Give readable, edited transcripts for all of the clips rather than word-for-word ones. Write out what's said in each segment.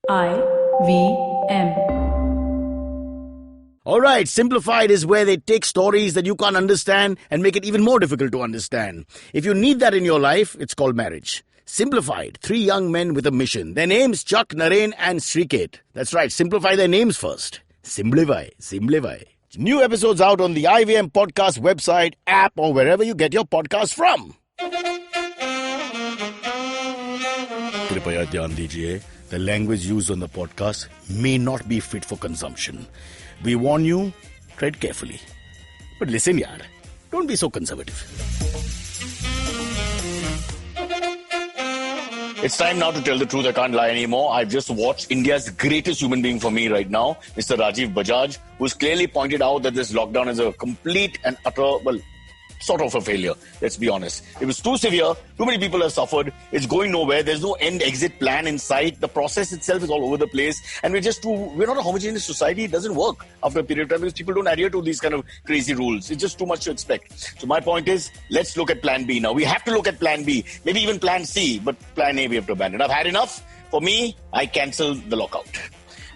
IVM. Alright, Simplified is where they take stories that you can't understand and make it even more difficult to understand. If you need that in your life, it's called marriage. Simplified, 3 young men with a mission. Their names, Chuck, Naren and Sriket. That's right, simplify their names first. Simplify. New episodes out on the IVM podcast website, app or wherever you get your podcast from. कृपया ध्यान दीजिए, the language used on the podcast may not be fit for consumption. We warn you, tread carefully. But listen yaar, don't be so conservative. It's time now to tell the truth. I can't lie anymore. I've just watched India's greatest human being for me right now, Mr. Rajiv Bajaj, who's clearly pointed out that this lockdown is a complete and utter, sort of a failure. Let's be honest. It was too severe. Too many people have suffered. It's going nowhere. There's no end-exit plan in sight. The process itself is all over the place. And we're not a homogeneous society. It doesn't work after a period of time because people don't adhere to these kind of crazy rules. It's just too much to expect. So my point is, let's look at plan B now. We have to look at plan B. Maybe even plan C. But plan A we have to abandon. I've had enough. For me, I cancel the lockout.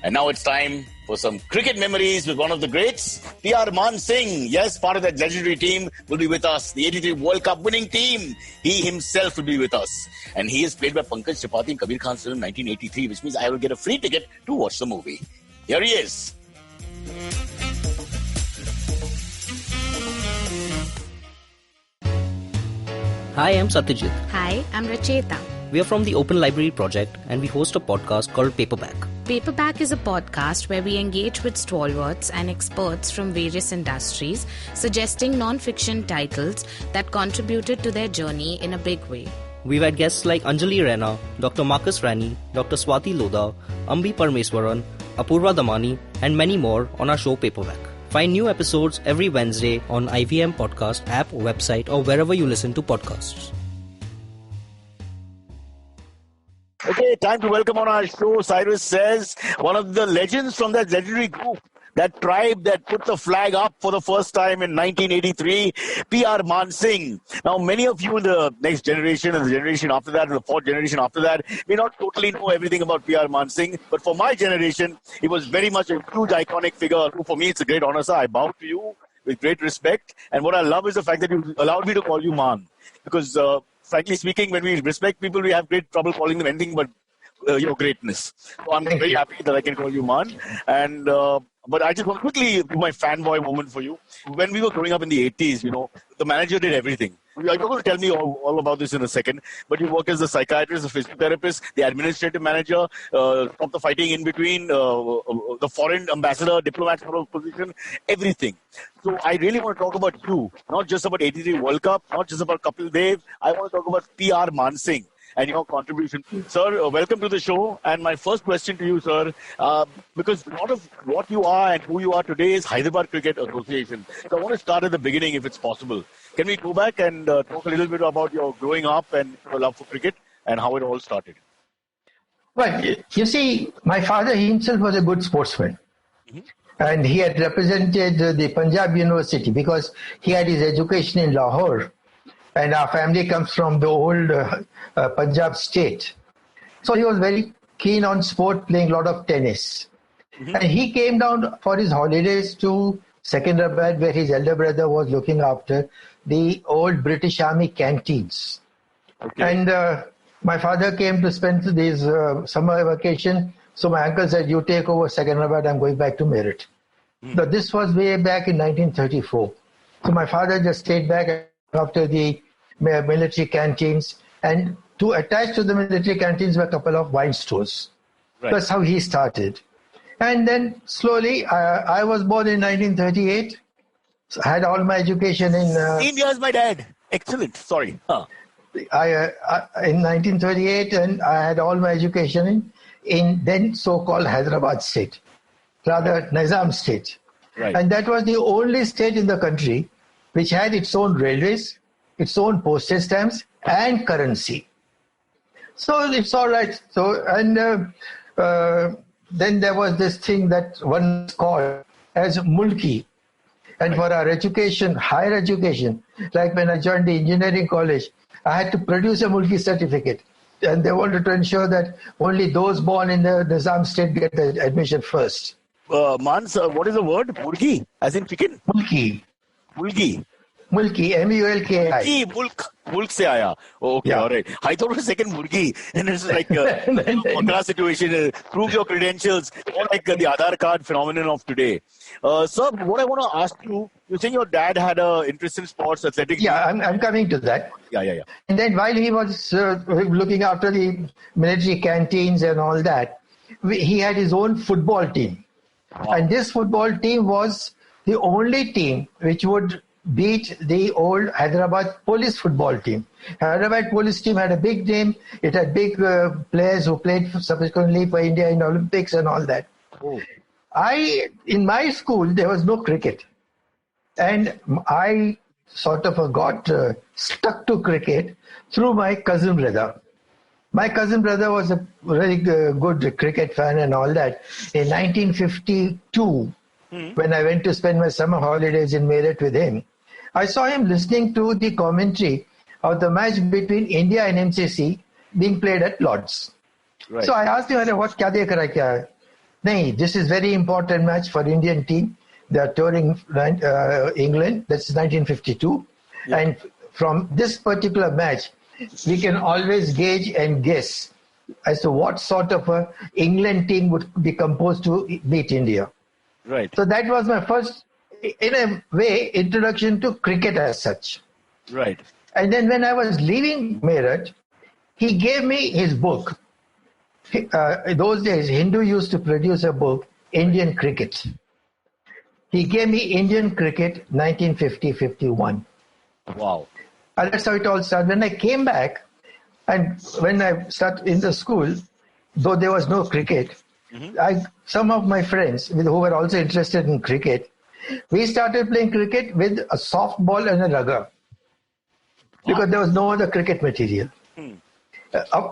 And now it's time for some cricket memories with one of the greats, PR Man Singh. Yes, part of that legendary team will be with us. The 83 World Cup winning team. He himself will be with us. And he is played by Pankaj Tripathi in Kabir Khan's film 1983, which means I will get a free ticket to watch the movie. Here he is. Hi, I'm Satyajit. Hi, I'm Racheta. We are from the Open Library Project and we host a podcast called Paperback. Paperback is a podcast where we engage with stalwarts and experts from various industries, suggesting non-fiction titles that contributed to their journey in a big way. We've had guests like Anjali Raina, Dr. Marcus Rani, Dr. Swati Lodha, Ambi Parmeswaran, Apurva Damani, and many more on our show Paperback. Find new episodes every Wednesday on IVM Podcast app, website, or wherever you listen to podcasts. Okay, time to welcome on our show Cyrus Says, one of the legends from that legendary group, that tribe that put the flag up for the first time in 1983, PR Man Singh. Now, many of you in the next generation and the generation after that and the fourth generation after that may not totally know everything about PR Man Singh, but for my generation, he was very much a huge iconic figure. For me, it's a great honor, sir. I bow to you with great respect. And what I love is the fact that you allowed me to call you Man, because frankly speaking, when we respect people, we have great trouble calling them anything but greatness. So I'm very happy that I can call you Man. And but I just want to quickly do my fanboy moment for you. When we were growing up in the 80s, the manager did everything. You're going to tell me all about this in a second, but you work as a psychiatrist, a physiotherapist, the administrative manager, stop the fighting in between, the foreign ambassador, diplomat sort of position, everything. So I really want to talk about you, not just about 83 World Cup, not just about Kapil Dev. I want to talk about PR Man Singh and your contribution. Sir, welcome to the show. And my first question to you, sir, because a lot of what you are and who you are today is Hyderabad Cricket Association. So I want to start at the beginning if it's possible. Can we go back and talk a little bit about your growing up and your love for cricket and how it all started? Well, you see, my father himself was a good sportsman. Mm-hmm. And he had represented the Punjab University because he had his education in Lahore. And our family comes from the old Punjab state. So he was very keen on sport, playing a lot of tennis. Mm-hmm. And he came down for his holidays to Secunderabad, where his elder brother was looking after the old British Army canteens. Okay. And my father came to spend this summer vacation. So my uncle said, you take over Secunderabad, I'm going back to Meerut. Mm-hmm. So this was way back in 1934. So my father just stayed back after the military canteens, and to attach to the military canteens were a couple of wine stores. Right. That's how he started. And then slowly, I was born in 1938. So I had all my education in... 15 years, my dad. Excellent. Sorry. Huh. In 1938, and I had all my education in then so-called Hyderabad state, rather Nizam state. Right. And that was the only state in the country which had its own railways, its own postage stamps, and currency. So it's all right. So and then there was this thing that one called as mulki. And for our education, higher education, like when I joined the engineering college, I had to produce a mulki certificate. And they wanted to ensure that only those born in the Nizam state get the admission first. Mans, what is the word? Murgi, as in chicken? Mulki. Mulgi. Mulki, M-U-L-K-I. Mulk se aaya. Oh, okay, Yeah. all right. I thought it was second Murgi. And it's like a Makra situation. Prove your credentials. More like the Aadhaar card phenomenon of today. Sir, what I want to ask you, you're saying your dad had an interest in sports, athletics. Yeah, I'm coming to that. Yeah. And then while he was looking after the military canteens and all that, he had his own football team. Wow. And this football team was the only team which would beat the old Hyderabad police football team. Hyderabad police team had a big name. It had big players who played subsequently for India in Olympics and all that. Oh. In my school, there was no cricket. And I sort of got stuck to cricket through my cousin brother. My cousin brother was a very good cricket fan and all that. In 1952, when I went to spend my summer holidays in Meerut with him, I saw him listening to the commentary of the match between India and MCC being played at Lord's. Right. So I asked him, what kya dekh raha hai? Nahi, this is very important match for Indian team. They are touring England. That's 1952. Yeah. And from this particular match, we can always gauge and guess as to what sort of a England team would be composed to beat India. Right. So that was my first, in a way, introduction to cricket as such. Right. And then when I was leaving Meerut, he gave me his book. In those days, Hindu used to produce a book, Indian Cricket. He gave me Indian Cricket 1950-51. Wow. And that's how it all started. When I came back, and when I started in the school, though there was no cricket, some of my friends who were also interested in cricket, we started playing cricket with a softball and a rugger because there was no other cricket material.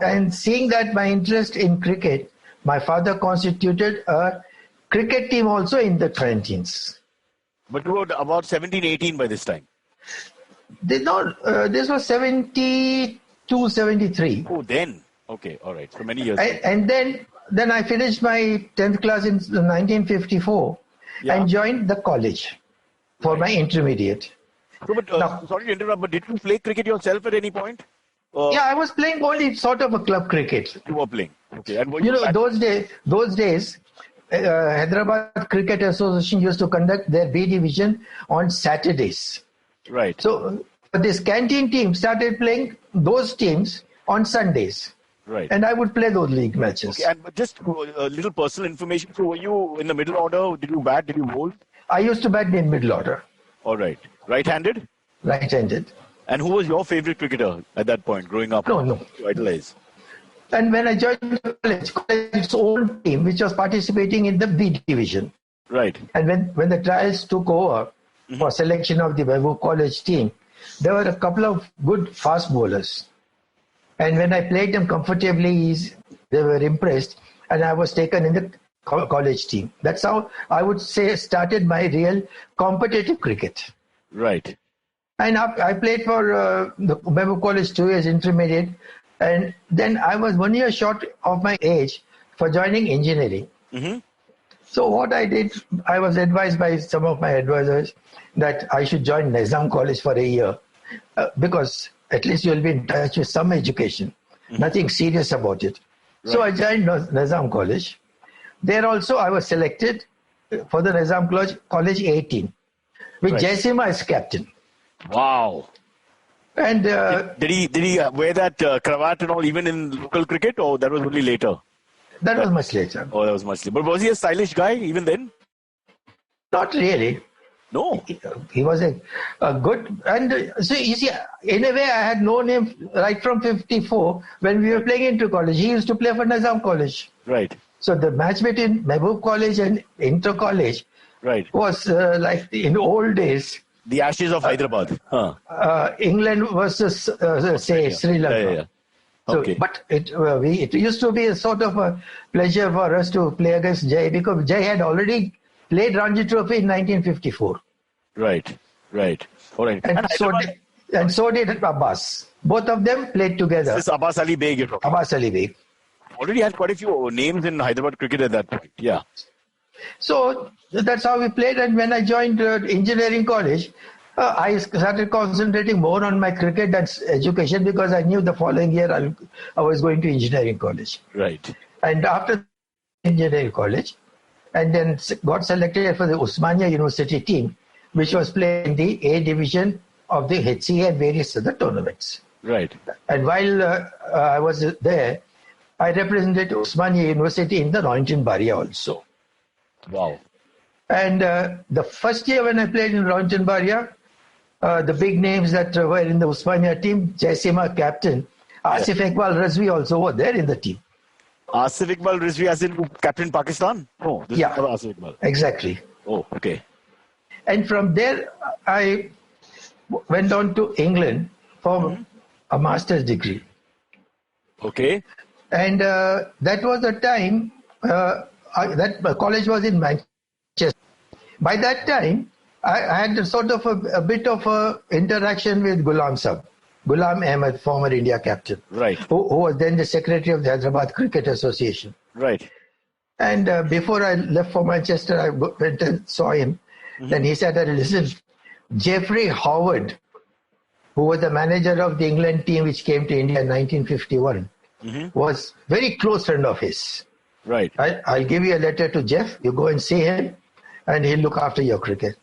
And seeing that my interest in cricket, my father constituted a cricket team also in the 20s. But you were about 17, 18 by this time. This was 72, 73. Oh, then. Okay, all right. So many years. And then I finished my 10th class in 1954 and joined the college for my intermediate. So, but, sorry to interrupt, but did you play cricket yourself at any point? Yeah, I was playing only sort of a club cricket. You were playing. Okay. And those days, Hyderabad Cricket Association used to conduct their B division on Saturdays. Right. So this canteen team started playing those teams on Sundays. Right. And I would play those league matches. Okay, and just a little personal information. So were you in the middle order? Did you bat? Did you bowl? I used to bat in middle order. All right. Right-handed? Right-handed. And who was your favorite cricketer at that point, growing up? No. To idolize? And when I joined the college's own team, which was participating in the B division. Right. And when the trials took over for selection of the Mehboob College team, there were a couple of good fast bowlers. And when I played them comfortably, they were impressed, and I was taken in the college team. That's how I would say started my real competitive cricket. Right. And I played for the Mehboob College 2 years intermediate, and then I was 1 year short of my age for joining engineering. So what I did, I was advised by some of my advisors that I should join Nizam College for a year because at least you'll be in touch with some education, nothing serious about it. Right. So I joined Nizam College. There also I was selected for the Nizam College 18 with Jaisimha as captain. Wow. And did he wear that cravat and all even in local cricket, or that was only later? That was much later. Oh, that was much later. But was he a stylish guy even then? Not really. No. He was a good... And so you see, in a way, I had known him right from 54 when we were playing inter college. He used to play for Nizam College. Right. So the match between Mehboob College and inter college was like in old days. The Ashes of Hyderabad. England versus, say, Sri Lanka. Yeah. So, okay. But it used to be a sort of a pleasure for us to play against Jai because Jai had already played Ranji Trophy in 1954. Right. All right. And so And so did Abbas. Both of them played together. This is Abbas Ali Beg you're talking. Abbas Ali Beg. Already had quite a few names in Hyderabad cricket at that point. Yeah. So that's how we played. And when I joined engineering college, I started concentrating more on my cricket than education because I knew the following year I was going to engineering college. Right. And after engineering college, and then got selected for the Osmania University team, which was playing the A division of the HCA and various other tournaments. Right. And while I was there, I represented Osmania University in the Rohinton Baria also. Wow. And the first year when I played in Rohinton Baria, the big names that were in the Osmania team, Jaisima captain, Asif Iqbal Rizvi also were there in the team. Asif Iqbal Rizvi as in captain Pakistan? Oh, this is Asif Iqbal. Exactly. Oh, okay. And from there, I went on to England for a master's degree. Okay. And that was the time, that college was in Manchester. By that time, I had sort of a bit of a interaction with Ghulam Ahmed, former India captain. Right. Who was then the secretary of the Hyderabad Cricket Association. Right. And before I left for Manchester, I went and saw him. Then he said, listen, Jeffrey Howard, who was the manager of the England team which came to India in 1951, was very close friend of his. Right. I'll give you a letter to Jeff. You go and see him, and he'll look after your cricket.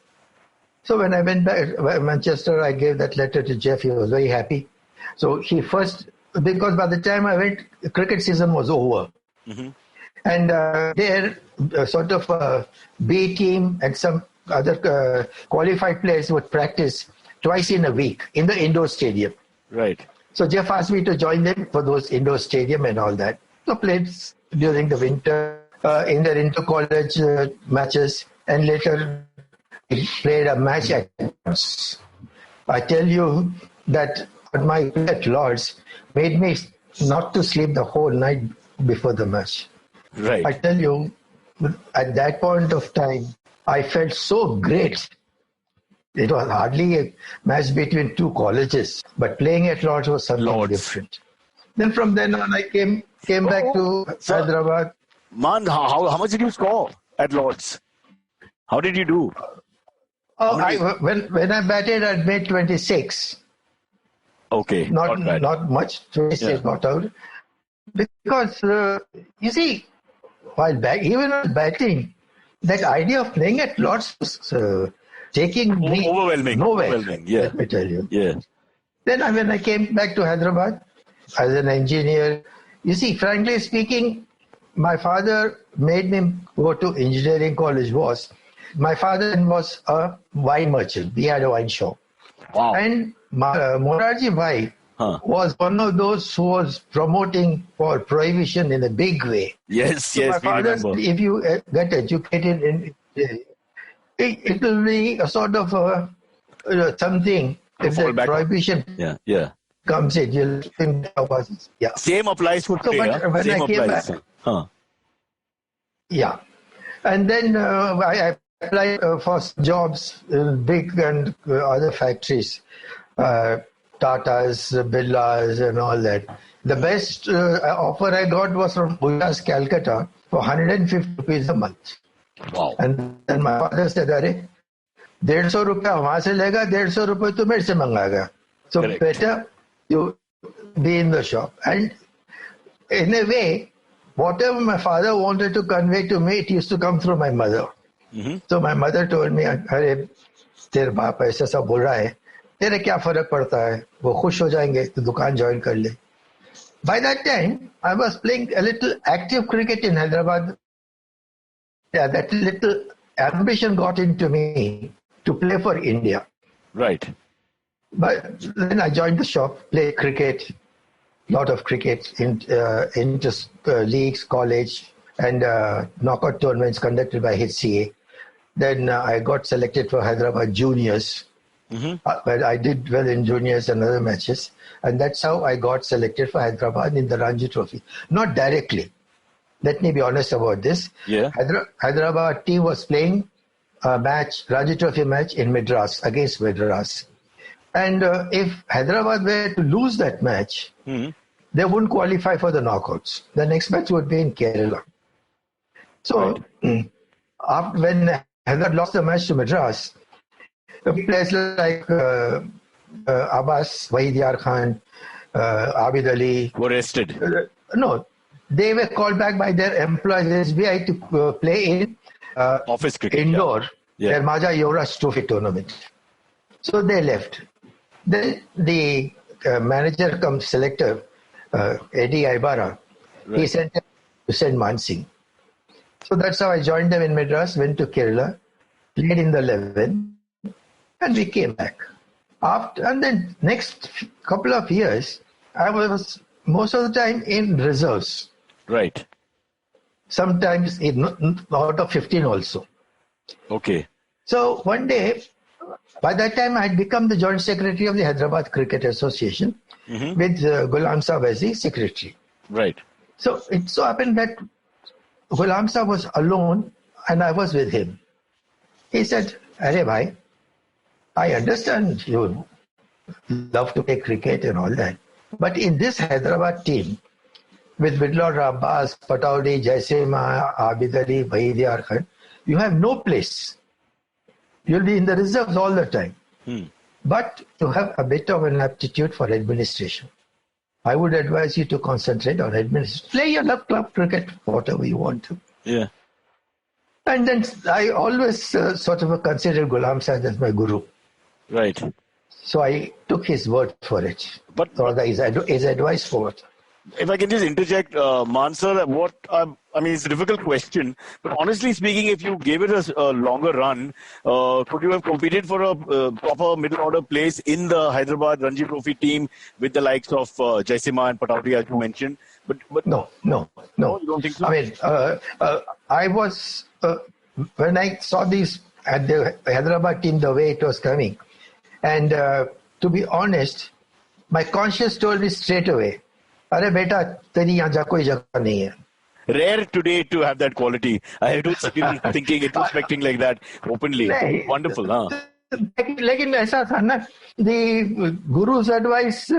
So when I went back to Manchester, I gave that letter to Jeff. He was very happy. So he first, because by the time I went, the cricket season was over. And there, sort of a B team and some other qualified players would practice twice in a week in the indoor stadium. Right. So Jeff asked me to join them for those indoor stadium and all that. So played during the winter in their inter-college matches, and later played a match at Lords. I tell you that my at Lords made me not to sleep the whole night before the match. Right. I tell you, at that point of time, I felt so great. It was hardly a match between two colleges, but playing at Lords was something different. Then from then on, I came back to Hyderabad. Man, how much did you score at Lords? How did you do? When I batted, I made 26. Okay, not much. 26 got out. Because, you see, even while batting, that idea of playing at Lords was taking me nowhere. Let me tell you. Yeah. Then when I came back to Hyderabad as an engineer, you see, frankly speaking, my father made me go to engineering college. My father was a wine merchant. We had a wine shop. Wow. And Morarji Bhai was one of those who was promoting for prohibition in a big way. Yes, so my father said, if you get educated in it will be a sort of something. If the prohibition comes in, you'll think about it. Same applies for today. When Same I came applies. back, and then I applied for jobs in big and other factories, Tatas, Birlas, and all that. The best offer I got was from Ujas, Calcutta, for 150 rupees a month. Wow. And then my father said, "Arey, 150 रुपया वहां से लेगा, 150 रुपये तो मेरे से मंगाएगा. So better you be in the shop." And in a way, whatever my father wanted to convey to me, it used to come through my mother. So my mother told me, "अरे, तेरे बाप ऐसा सब बोल रहा है, तेरे क्या फर्क पड़ता है? वो खुश हो जाएंगे तो दुकान ज्वाइन कर ले." By that time, I was playing a little active cricket in Hyderabad. Yeah, that little ambition got into me to play for India. Right. But then I joined the shop, played cricket, lot of cricket in leagues, college, and knockout tournaments conducted by HCA. Then I got selected for Hyderabad Juniors. But I did well in juniors and other matches. And that's how I got selected for Hyderabad in the Ranji Trophy. Not directly. Let me be honest about this. Yeah. Hyderabad team was playing a match, Ranji Trophy match in Madras, against Madras. And if Hyderabad were to lose that match, they wouldn't qualify for the knockouts. The next match would be in Kerala. So after, when Hyderabad lost the match to Madras, players like Abbas, Wahid Yar Khan, Abid Ali were arrested. No, they were called back by their employers SBI to play in Office cricket. indoor, Yeah. Maja Yuvraj Trophy tournament. So they left. Then the manager come selector, Eddie Ibarra, he sent them to St. Man Singh. So that's how I joined them in Madras, went to Kerala, played in the 11, and we came back. And then next couple of years, I was most of the time in reserves. Right. Sometimes out of 15 also. Okay. So one day, by that time, I had become the joint secretary of the Hyderabad Cricket Association with Ghulam Saab as the secretary. Right. So it so happened that Ghulam Saab was alone and I was with him. He said, "Arey bhai, I understand you love to play cricket and all that, but in this Hyderabad team, with Bidlor Abbas, Pataudi, Jaisema, Abid Ali, Wahid Yar Khan, you have no place. You'll be in the reserves all the time. But to have a bit of an aptitude for administration, I would advise you to concentrate on administration. Play your club cricket, whatever you want to." Yeah. And then I always sort of considered Ghulam Saad as my guru. Right. So I took his word for it, But or his advice for it. if I can just interject, Mansur, I mean, it's a difficult question, but honestly speaking, if you gave it a longer run, could you have competed for a proper middle order place in the Hyderabad Ranji Trophy team with the likes of Jaisima and Pataudi, as you mentioned? But No. you don't think so? I mean, I was, when I saw these at the Hyderabad team, the way it was coming, and to be honest, my conscience told me straight away, "Arey beta, teri yahan koi jagah nahi hai." Rare today to have that quality. I have to see people thinking, introspecting like that openly. Nahi. Wonderful, huh? लेकिन ऐसा था ना, the guru's advice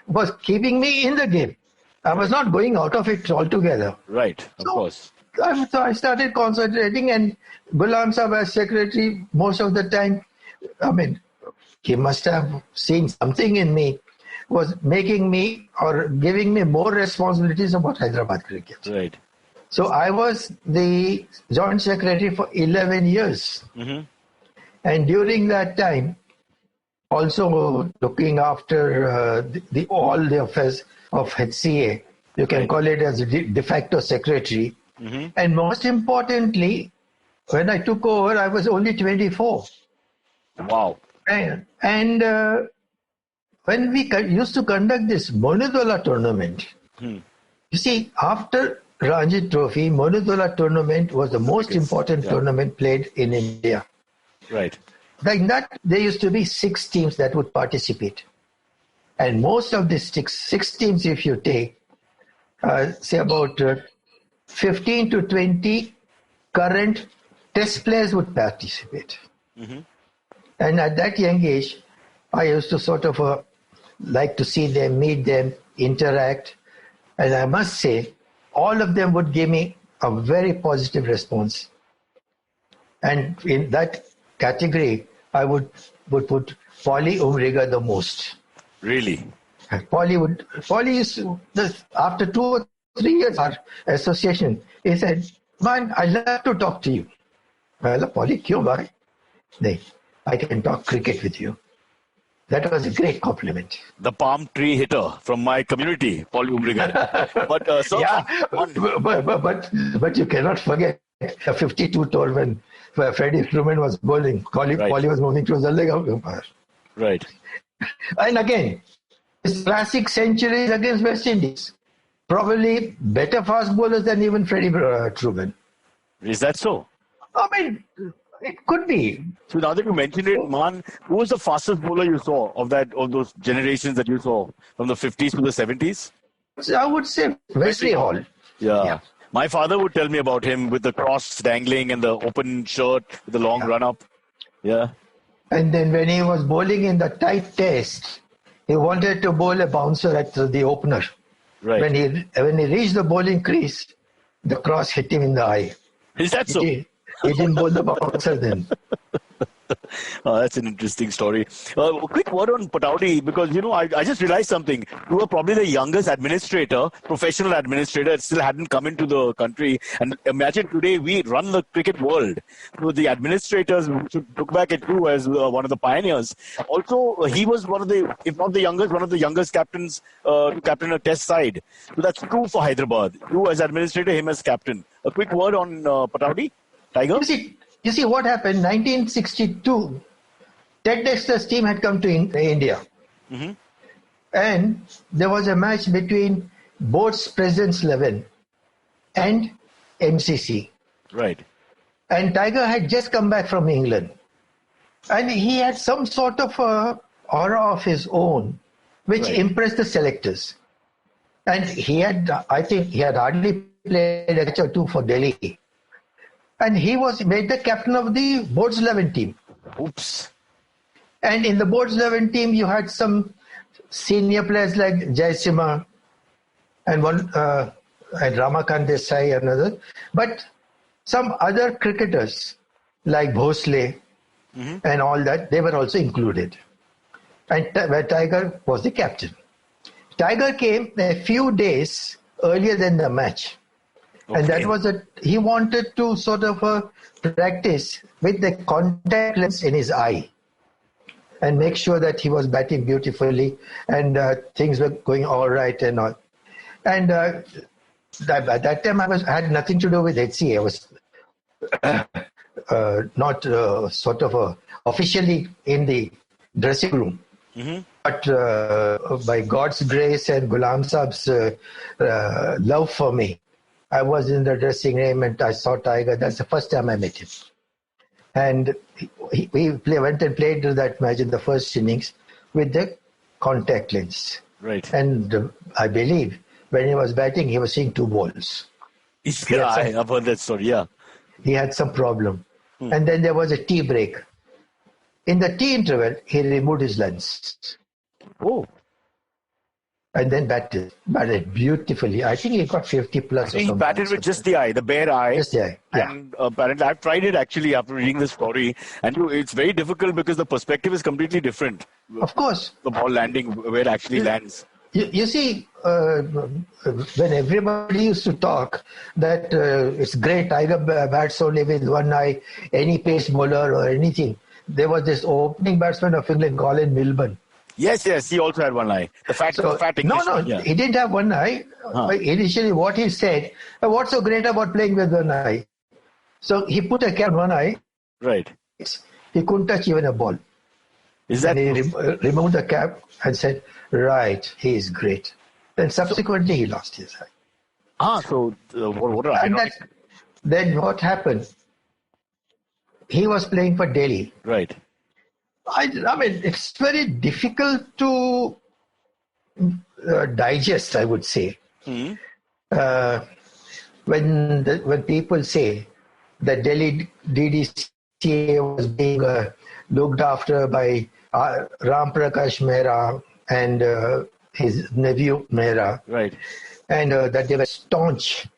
was keeping me in the game. I was not going out of it altogether. Right, of course. So I started concentrating, and Ghulam Saab as secretary, most of the time, I mean, he must have seen something in me, was making me or giving me more responsibilities about Hyderabad cricket. Right. So I was the joint secretary for 11 years. And during that time, also looking after all the affairs of HCA, you can call it as a de facto secretary. And most importantly, when I took over, I was only 24. Wow. And when we used to conduct this Monudola tournament, you see, after Ranji Trophy, Monudola tournament was the most important tournament played in India. Right. In that, there used to be 6 teams that would participate. And most of these 6 teams, if you take, say about 15 to 20 current test players would participate. And at that young age, I used to sort of like to see them, meet them, interact. And I must say, all of them would give me a very positive response. And in that category, I would put Paulie Umriga the most. Really? Paulie used to, after 2 or 3 years our association, he said, "Man, I love to talk to you." Well, Paulie, kyun bhai? Nahi, I can talk cricket with you. That was a great compliment. The palm tree hitter from my community, Paul Umrigan. But so but you cannot forget a 52 tour when Freddie Truman was bowling. Paulie was moving towards the leg umpire. Right. And again, his classic centuries against West Indies. Probably better fast bowlers than even Freddie Truman. Is that so? I mean, it could be. So now that you mentioned it, Man, who was the fastest bowler you saw of those generations that you saw from the 50s to the 70s? I would say Wesley Hall. Yeah. My father would tell me about him with the cross dangling and the open shirt with the long run up. Yeah. And then when he was bowling in the tight test, he wanted to bowl a bouncer at the opener. Right. When he reached the bowling crease, the cross hit him in the eye. Is that so? He didn't bowl the bouncer then. That's an interesting story. A quick word on Patowdy, because, I just realized something. You were probably the youngest professional administrator that still hadn't come into the country. And imagine today we run the cricket world. So the administrators should look back at you as one of the pioneers. Also, he was one of the, if not the youngest, one of the youngest captains to captain a test side. So that's true for Hyderabad. You as administrator, him as captain. A quick word on Patowdy, Tiger? You see what happened, 1962, Ted Dexter's team had come to India. Mm-hmm. And there was a match between Board's President's 11 and MCC. Right. And Tiger had just come back from England. And he had some sort of aura of his own, which impressed the selectors. And I think he had hardly played a match or two for Delhi. And he was made the captain of the Board's 11 team. Oops. And in the Board's 11 team, you had some senior players like Jaisimha and Ramakant Desai and others. But some other cricketers like Bhosle and all that, they were also included. And where Tiger was the captain. Tiger came a few days earlier than the match. Okay. And that was he wanted to sort of practice with the contact lens in his eye and make sure that he was batting beautifully and things were going all right and all. And at that time, I had nothing to do with HCA. I was not sort of officially in the dressing room. Mm-hmm. But by God's grace and Ghulam Saab's love for me, I was in the dressing room and I saw Tiger. That's the first time I met him. And we went and played that match in the first innings with the contact lens. Right. And I believe when he was batting, he was seeing two balls. Yeah, I've heard that story, yeah. He had some problem. And then there was a tea break. In the tea interval, he removed his lens. Oh. And then batted beautifully. I think he got 50 plus. He batted with just the eye, the bare eye. Just the eye, yeah. And apparently, I've tried it actually after reading the story. And it's very difficult because the perspective is completely different. Of course. The ball landing, where it actually lands. You see, when everybody used to talk that it's great, Tiger bats only with one eye, any pace bowler or anything. There was this opening batsman of England, Colin Milburn. Yes, he also had one eye. The fat Englishman. No, he didn't have one eye. Initially, what he said, what's so great about playing with one eye? So he put a cap on one eye. Right. He couldn't touch even a ball. Is that? And he removed the cap and said, right, he is great. Then subsequently, he lost his eye. What are then what happened? He was playing for Delhi. Right. I mean, it's very difficult to digest, I would say. Mm-hmm. When people say that Delhi DDCA was being looked after by Ram Prakash Mehra and his nephew Mehra, right, and that they were staunch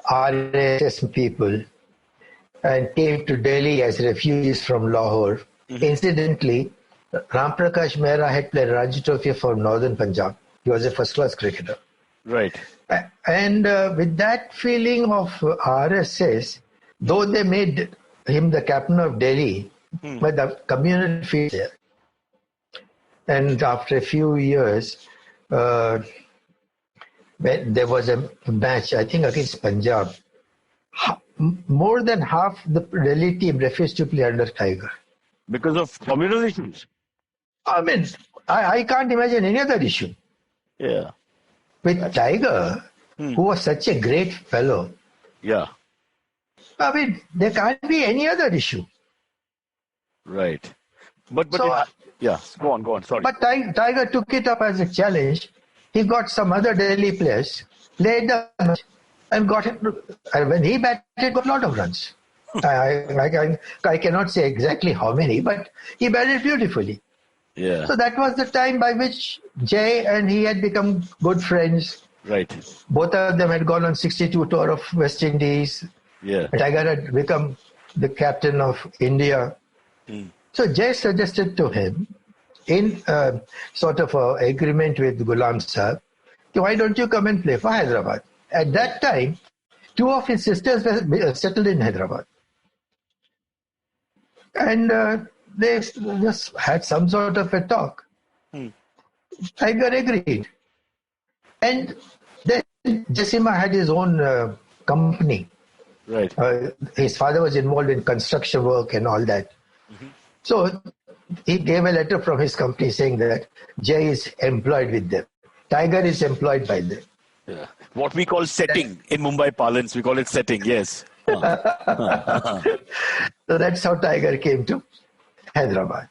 RSS people and came to Delhi as refugees from Lahore. Mm-hmm. Incidentally, Ram Prakash Mehra had played Ranji Trophy for Northern Punjab. He was a first-class cricketer. Right. And with that feeling of RSS, though they made him the captain of Delhi, but the community feels there. And after a few years, when there was a match, I think against Punjab, more than half the Delhi team refused to play under Tiger. Because of communal issues? I mean, I can't imagine any other issue. Yeah. With Tiger, who was such a great fellow. Yeah. I mean, there can't be any other issue. Right. But go on, sorry. But Tiger took it up as a challenge. He got some other Delhi players, played the match, and got it. And when he batted, got a lot of runs. I cannot say exactly how many, but he batted beautifully. Yeah. So that was the time by which Jay and he had become good friends. Right. Both of them had gone on 62 tour of West Indies. Yeah. Tiger had become the captain of India. So Jay suggested to him, in sort of an agreement with Ghulam Sahib, why don't you come and play for Hyderabad? At that time, two of his sisters were settled in Hyderabad. And they just had some sort of a talk. Tiger agreed. And then Jasima had his own company. Right. His father was involved in construction work and all that. So he gave a letter from his company saying that Jay is employed with them. Tiger is employed by them. Yeah. What we call setting in Mumbai parlance, we call it setting, yes. So that's how Tiger came to Hyderabad.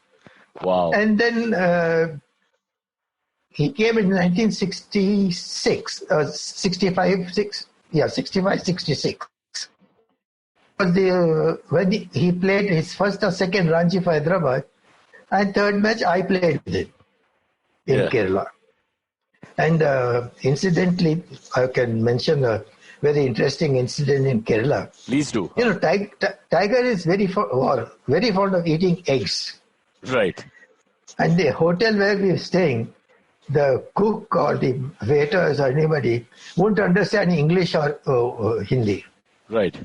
Wow. And then he came in 1966, 65, 66. When he played his first or second Ranji for Hyderabad, and third match I played with him in Kerala. And incidentally, I can mention a very interesting incident in Kerala. Please do. You know, Tiger is very fond of eating eggs. Right. And the hotel where we were staying, the cook or the waiters or anybody wouldn't understand English or Hindi. Right.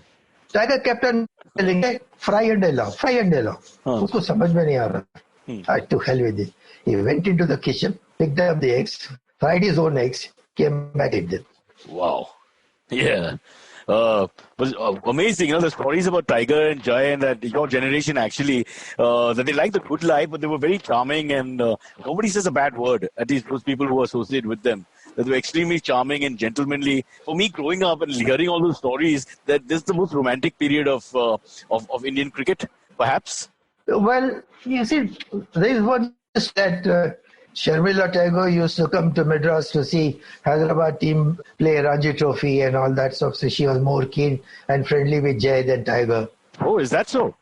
Tiger kept on telling, hey, fry and allow. Usko samajh mein nahi aa raha. To hell with it. He went into the kitchen, picked up the eggs, fried his own eggs, came back and ate them. Wow. Yeah. But amazing, the stories about Tiger and Jai and that your generation actually, that they liked the good life, but they were very charming and nobody says a bad word, at least those people who associate with them. That they were extremely charming and gentlemanly. For me, growing up and hearing all those stories, that this is the most romantic period of Indian cricket, perhaps. Well, you see, there is one that Sharmila Tagore used to come to Madras to see Hyderabad team play Ranji Trophy and all that stuff. So she was more keen and friendly with Jay than Tiger. Oh, is that so?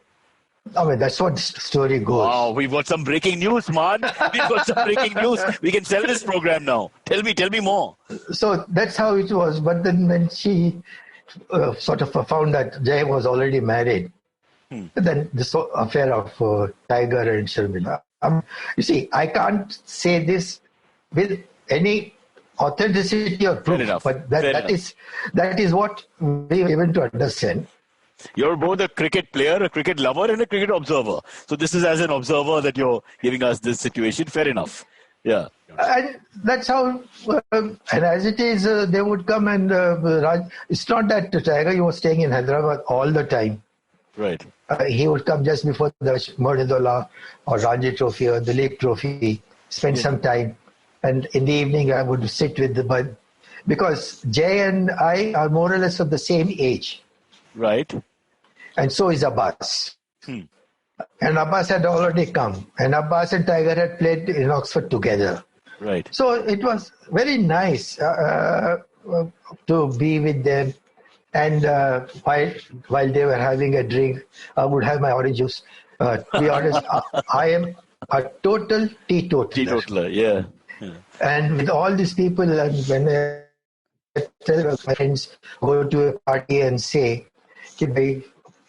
I mean, that's what the story goes. Wow, we've got some breaking news, man. We've got some breaking news. We can sell this program now. Tell me more. So that's how it was. But then when she sort of found that Jay was already married, then this affair of Tiger and Sharmila. You see, I can't say this with any authenticity or proof, but that is what we were able to understand. You're both a cricket player, a cricket lover, and a cricket observer. So this is as an observer that you're giving us this situation. Fair enough. Yeah. And that's how, and as it is, they would come and it's not that Tiger was staying in Hyderabad all the time. Right. He would come just before the Murnidola or Ranji Trophy or the League Trophy, spend some time. And in the evening, I would sit with the bud. Because Jay and I are more or less of the same age. Right. And so is Abbas. And Abbas had already come. And Abbas and Tiger had played in Oxford together. Right. So it was very nice to be with them. And while they were having a drink, I would have my orange juice. To be honest, I am a total teetotaler. Teetotaler, yeah. And with all these people, and when I tell my friends, go to a party and say,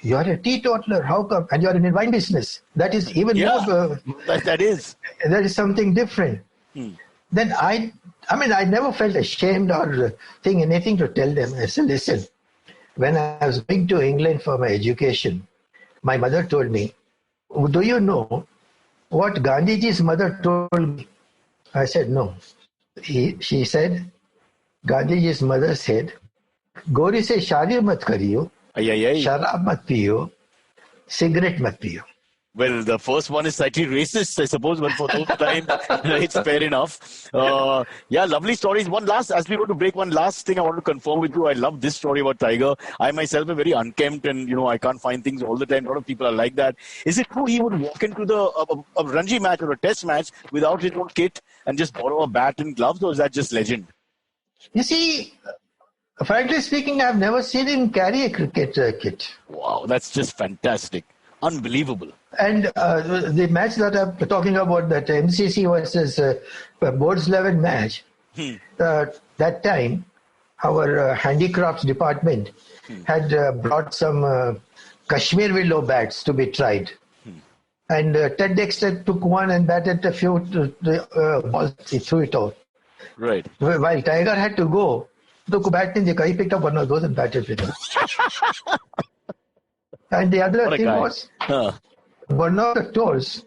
you're a teetotaler, how come? And you're in the wine business. That is even more. That is. That is something different. Then I never felt ashamed or anything to tell them. I said, listen, when I was going to England for my education, my mother told me, do you know what Gandhiji's mother told me? I said, no. She said, Gandhiji's mother said, Gori se shaadi mat kariyo, sharab mat piyo, cigarette mat piyo. Well, the first one is slightly racist, I suppose, but for those times, it's fair enough. Lovely stories. As we go to break, one last thing I want to confirm with you. I love this story about Tiger. I myself am very unkempt and, I can't find things all the time. A lot of people are like that. Is it true he would walk into a Ranji match or a test match without his own kit and just borrow a bat and gloves, or is that just legend? You see, Frankly speaking, I've never seen him carry a cricket kit. Wow, that's just fantastic. Unbelievable. And the match that I'm talking about, that MCC versus Boards 11 match, that time, our handicrafts department had brought some Kashmir willow bats to be tried. And Ted Dexter took one and batted a few balls. He threw it out. Right. While Tiger had to go, took a bat in the car. He picked up one of those and batted with it. And the other thing was, one of the tours,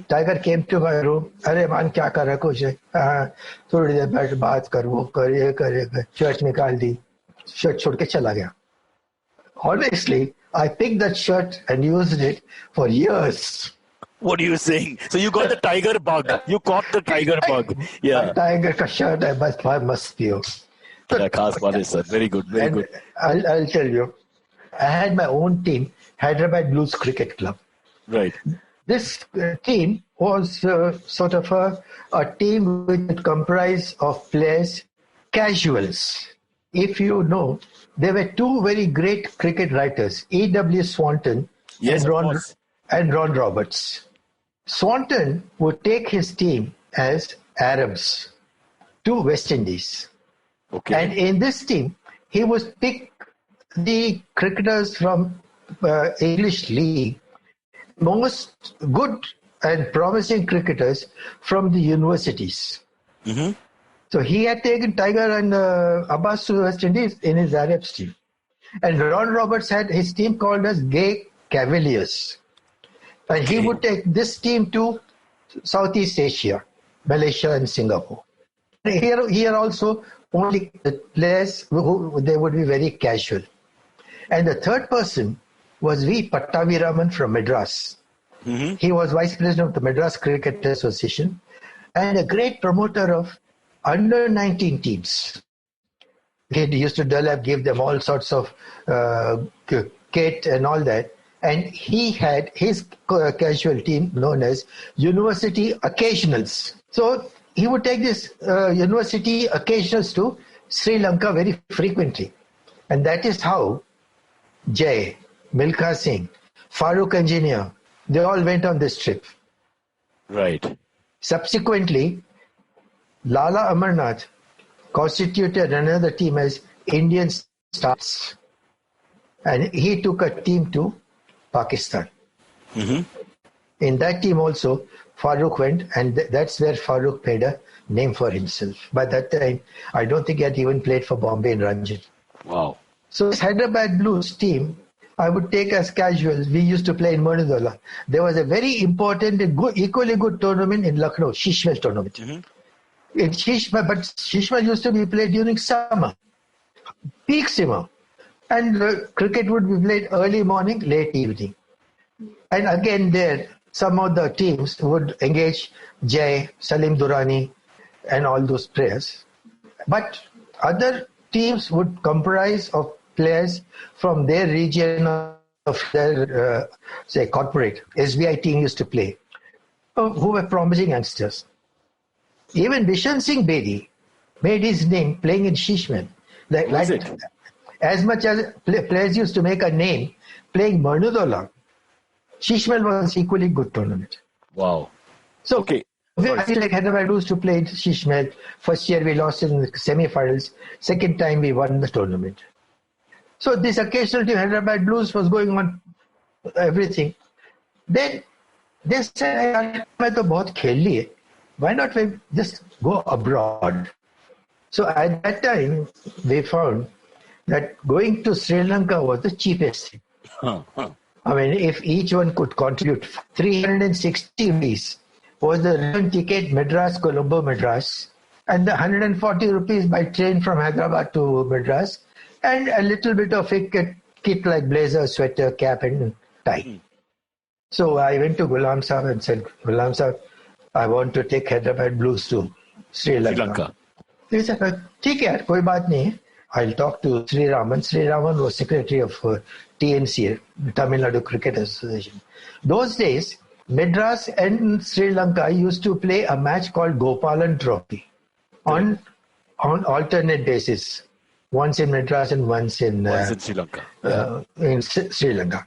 Tiger came to my room. अरे मान क्या कर रहा कुछ है? थोड़ी देर बैठ बात कर वो कर ये कर ये कर. Shirt निकाल दी. Shirt छोड़ के चला गया. Honestly, I picked that shirt and used it for years. What are you saying? So you got the tiger bug. You caught the tiger bug. Yeah. Tiger का shirt I must be. Yeah, khas baat hai, sir. Very good. Very good. I'll tell you. I had my own team, Hyderabad Blues Cricket Club. Right. This team was sort of a team which comprised of players, casuals. If you know, there were two very great cricket writers, E.W. Swanton Yes, and Ron Roberts. Swanton would take his team as Arabs to West Indies. Okay. And in this team, he would pick the cricketers from English League, most good and promising cricketers from the universities. Mm-hmm. So he had taken Tiger and Abbas to West Indies in his Arabs team. And Ron Roberts had his team called as Gay Cavaliers. And he would take this team to Southeast Asia, Malaysia and Singapore. Here also, only the players who they would be very casual. And the third person was V. Pattaviraman from Madras. Mm-hmm. He was vice president of the Madras Cricket Association and a great promoter of under 19 teams. He used to give them all sorts of kit and all that. And he had his casual team known as University Occasionals. So he would take this University Occasionals to Sri Lanka very frequently. And that is how Jay, Milkha Singh, Farooq Engineer, they all went on this trip. Right. Subsequently, Lala Amarnath constituted another team as Indian Stars. And he took a team to Pakistan. Mm-hmm. In that team also, Farooq went, and that's where Farooq made a name for himself. By that time, I don't think he had even played for Bombay and Ranji. Wow. So this Hyderabad Blues team, I would take as casuals. We used to play in Murnidola. There was a very important and equally good tournament in Lucknow, Shishmal tournament. Mm-hmm. But Shishmal used to be played during summer, peak summer. And cricket would be played early morning, late evening. And again there, some of the teams would engage Jay, Salim Durrani, and all those players. But other teams would comprise of players from their region of their, say, corporate. SBI team used to play, who were promising youngsters. Even Bishan Singh Bedi made his name playing in Shishman. As much as players used to make a name playing Murnidola, Shishmal was equally good tournament. Wow. So, okay. I feel like Hyderabad used to play Shishmal. First year we lost in the semi-finals. Second time we won the tournament. So this occasional team, Hyderabad Blues, was going on everything. Then they said, why not we just go abroad? So at that time, we found that going to Sri Lanka was the cheapest thing. I mean, if each one could contribute 360 rupees was the return ticket, Madras, Colombo, Madras, and the 140 rupees by train from Hyderabad to Madras, and a little bit of a kit like blazer, sweater, cap, and tie. So I went to Ghulam Sahib and said, Ghulam Sahib, I want to take Hyderabad Blues to Sri Lanka. He said, "ठीक है, कोई बात नहीं. I'll talk to Sri Raman." Sri Raman was secretary of TNC, Tamil Nadu Cricket Association. Those days, Madras and Sri Lanka used to play a match called Gopalan Trophy on alternate basis. once in Madras and once in Sri Lanka. Sri Lanka.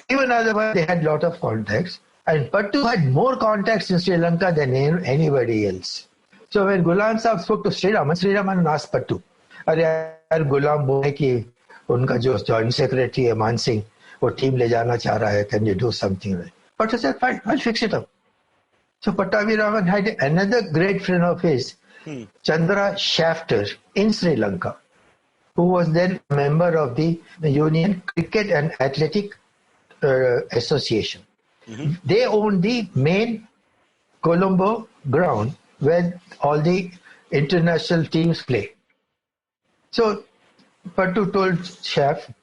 Even otherwise, they had a lot of contacts. And Pattu had more contacts in Sri Lanka than anybody else. So when Ghulam Sahib spoke to Sri Raman asked Pattu, "Arey yaar, Ghulam बोले कि उनका जो joint secretary है मान सिंह वो team ले जाना चाह रहा है, can you do something?" Pattu said, "Fine, I'll fix it up." So Pattavi Raman had another great friend of his, Chandra Shafter, in Sri Lanka, who was then a member of the Union Cricket and Athletic Association. They owned the main Colombo ground where all the international teams play. So Pattu told Shaf,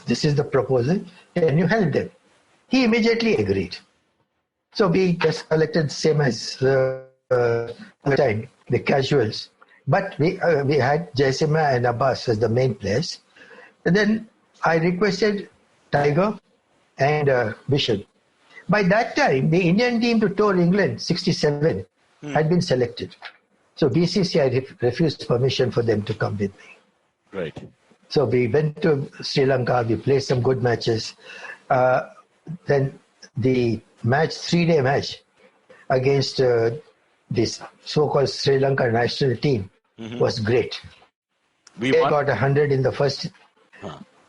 this is the proposal, can you help them? He immediately agreed. So we just collected same as the time, the casuals. But we had Jaisima and Abbas as the main players. And then I requested Tiger and Bishop. By that time, the Indian team to tour England, 67, had been selected. So BCCI refused permission for them to come with me. Right. So we went to Sri Lanka, we played some good matches. Then the match, 3-day match against this so-called Sri Lanka national team was great. They got 100 in the first.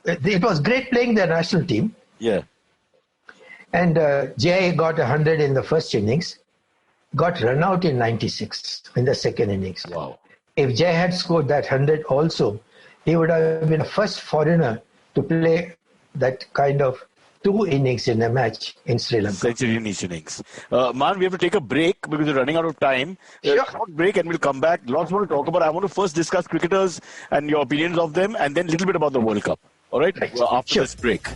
It was great playing their national team. Yeah. And Jay got 100 in the first innings, got run out in 96 in the second innings. Wow. If Jay had scored that 100 also, he would have been the first foreigner to play that kind of 2 innings in a match in Sri Lanka. Century in each innings. Man, we have to take a break because we're running out of time. Sure. Short break and we'll come back. Lots more to talk about. I want to first discuss cricketers and your opinions of them and then a little bit about the World Cup. All right? After this break.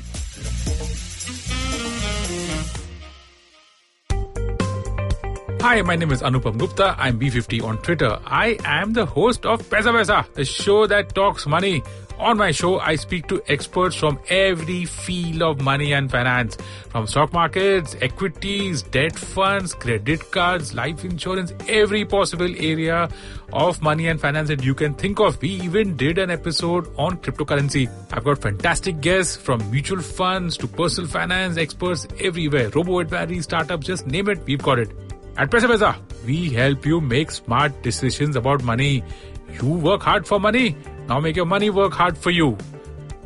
Hi, my name is Anupam Gupta. I'm B50 on Twitter. I am the host of Paisa Vaisa, the show that talks money. On my show, I speak to experts from every field of money and finance. From stock markets, equities, debt funds, credit cards, life insurance, every possible area of money and finance that you can think of. We even did an episode on cryptocurrency. I've got fantastic guests from mutual funds to personal finance experts everywhere. Robo-advisory, startups, just name it, we've got it. At Paisa Vaisa, we help you make smart decisions about money. You work hard for money. Now make your money work hard for you.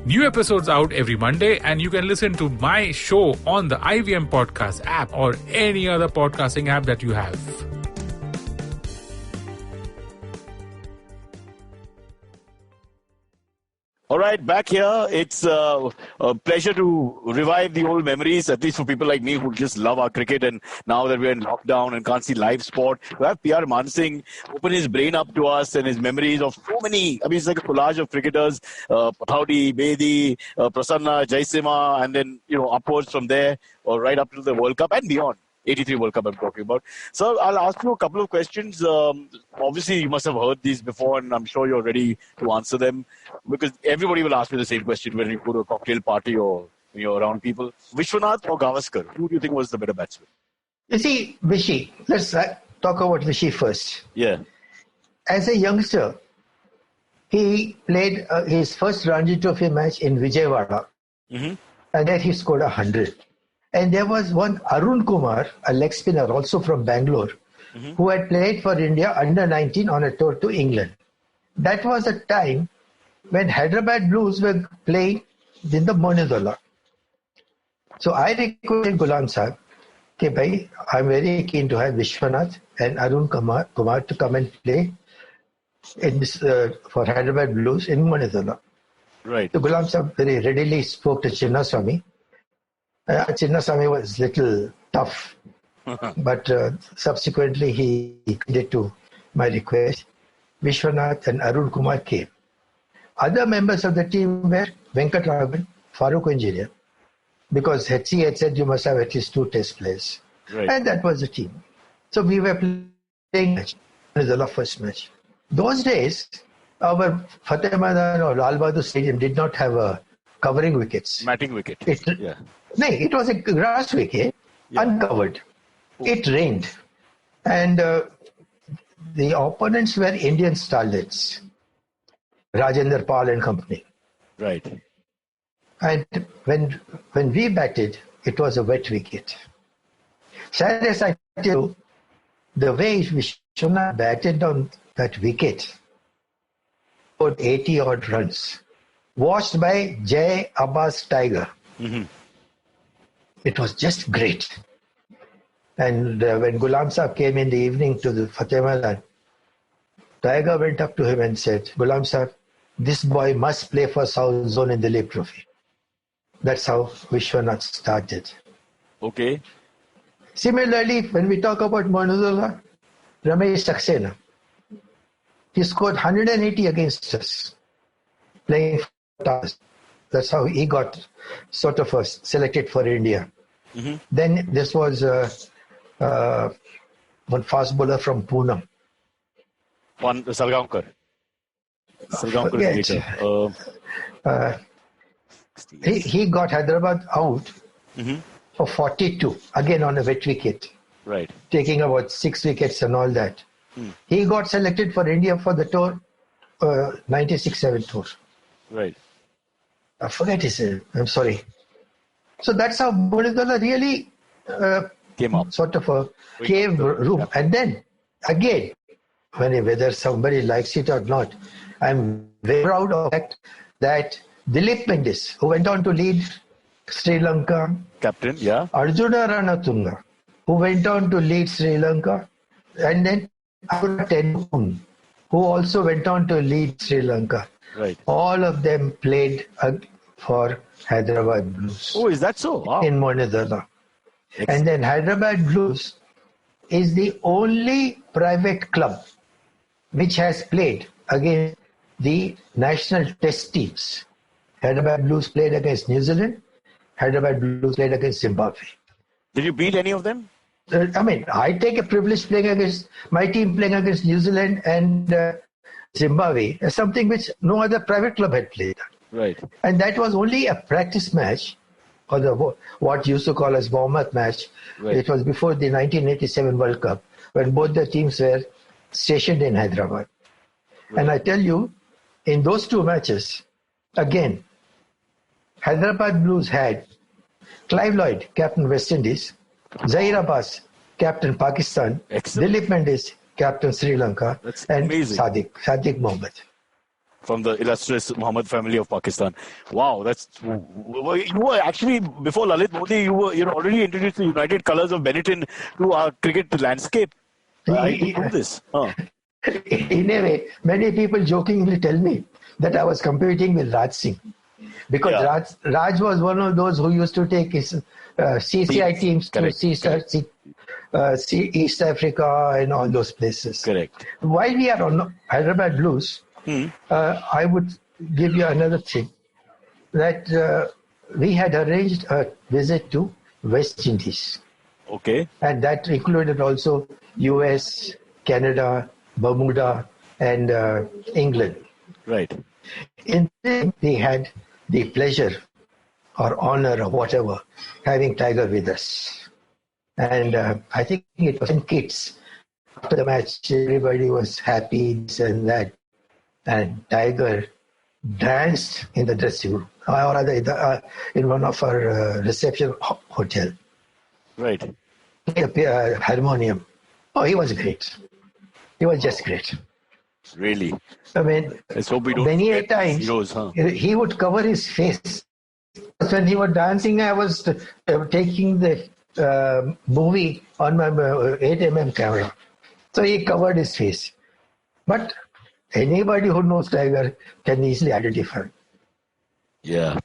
New episodes out every Monday, and you can listen to my show on the IVM Podcast app or any other podcasting app that you have. All right, back here. It's a pleasure to revive the old memories, at least for people like me who just love our cricket. And now that we're in lockdown and can't see live sport, we have PR Man Singh open his brain up to us and his memories of so many. I mean, it's like a collage of cricketers, Pathaudi, Bedi, Prasanna, Jaisima, and then, upwards from there or right up to the World Cup and beyond. 83 World Cup I'm talking about. So I'll ask you a couple of questions. Obviously, you must have heard these before, and I'm sure you're ready to answer them because everybody will ask me the same question when you go to a cocktail party or when you're around people. Vishwanath or Gavaskar? Who do you think was the better batsman? You see, Vishy, let's talk about Vishy first. Yeah. As a youngster, he played his first Ranji Trophy match in Vijayawada, and there he scored 100. And there was one Arun Kumar, a leg spinner also from Bangalore, who had played for India under 19 on a tour to England. That was a time when Hyderabad Blues were playing in the Monidala. So I requested Ghulam Sahib, okay, bhai, I'm very keen to have Vishwanath and Arun Kumar to come and play in this, for Hyderabad Blues in Monidala. Right. So Ghulam Sahib very readily spoke to Chinnaswamy. Chinnaswamy was a little tough, but subsequently he did to my request. Vishwanath and Arun Kumar came. Other members of the team were Venkat Raghavan, Farooq Engineer, because HC had said you must have at least 2 test players. Right. And that was the team. So we were playing match. It was the first match. Those days, our Fateh Maidan or Lal Bahadur Stadium did not have a covering wickets. Matting wicket. Yeah. No, it was a grass wicket, uncovered. It rained. And the opponents were Indian starlets. Rajendra Pal and company. Right. And when we batted, it was a wet wicket. Cyrus, I tell you, the way Vishwanath batted on that wicket, about 80 odd runs, watched by Jai Abbas Tiger. Mm-hmm. It was just great. And when Ghulam Sahib came in the evening to the Fateh Maidan, Tiger went up to him and said, Ghulam Sahib, this boy must play for South Zone in the Dilip Trophy. That's how Vishwanath started. Okay. Similarly, when we talk about Moinuzullah, Ramesh Saxena, he scored 180 against us, playing for us. That's how he got sort of selected for India. Mm-hmm. Then this was one fast bowler from Pune. Salgaonkar. He got Hyderabad out mm-hmm. for 42, again on a wet wicket. Right. Taking about 6 wickets and all that. Mm. He got selected for India for the tour, 96-7 tour. Right. I forget his name. I'm sorry. So that's how Moinuzullah really came up. Sort of a cave room. Yeah. And then, again, whether somebody likes it or not, I'm very proud of the fact that Dilip Mendis, who went on to lead Sri Lanka, captain, yeah. Arjuna Ranatunga, who went on to lead Sri Lanka, and then Tenun, who also went on to lead Sri Lanka. Right. All of them played for Hyderabad Blues. Oh, is that so? Wow. In Moinuzullah. And then Hyderabad Blues is the only private club which has played against the national test teams. Hyderabad Blues played against New Zealand. Hyderabad Blues played against Zimbabwe. Did you beat any of them? I take a privilege playing against my team playing against New Zealand and Zimbabwe, something which no other private club had played. Right. And that was only a practice match, or what used to call as warm-up match. Right. It was before the 1987 World Cup, when both the teams were stationed in Hyderabad. Right. And I tell you, in those two matches, again, Hyderabad Blues had Clive Lloyd, captain West Indies, Zahir Abbas, captain Pakistan, excellent. Dilip Mendis, captain Sri Lanka, that's and amazing. Sadiq Mohammed. From the illustrious Muhammad family of Pakistan. Wow, that's... You were actually, before Lalit Modi, you already introduced the United Colours of Benetton to our cricket landscape. I didn't know this. In a way, many people jokingly tell me that I was competing with Raj Singh. Because Raj was one of those who used to take his CCI teams to East Africa and all those places. Correct. While we are on Hyderabad Blues, I would give you another thing, that we had arranged a visit to West Indies. Okay. And that included also US, Canada, Bermuda, and England. Right. In them, we had the pleasure or honor or whatever having Tiger with us. And I think it was 10 kids. After the match, everybody was happy, this and that. And Tiger danced in the dressing room, or rather in one of our reception hotel. Right. Harmonium. Oh, he was great. He was just great. Really? I mean, let's hope we don't many a times he would cover his face. When he was dancing, I was taking the movie on my 8mm camera. So he covered his face. But anybody who knows Tiger can easily identify. Yeah.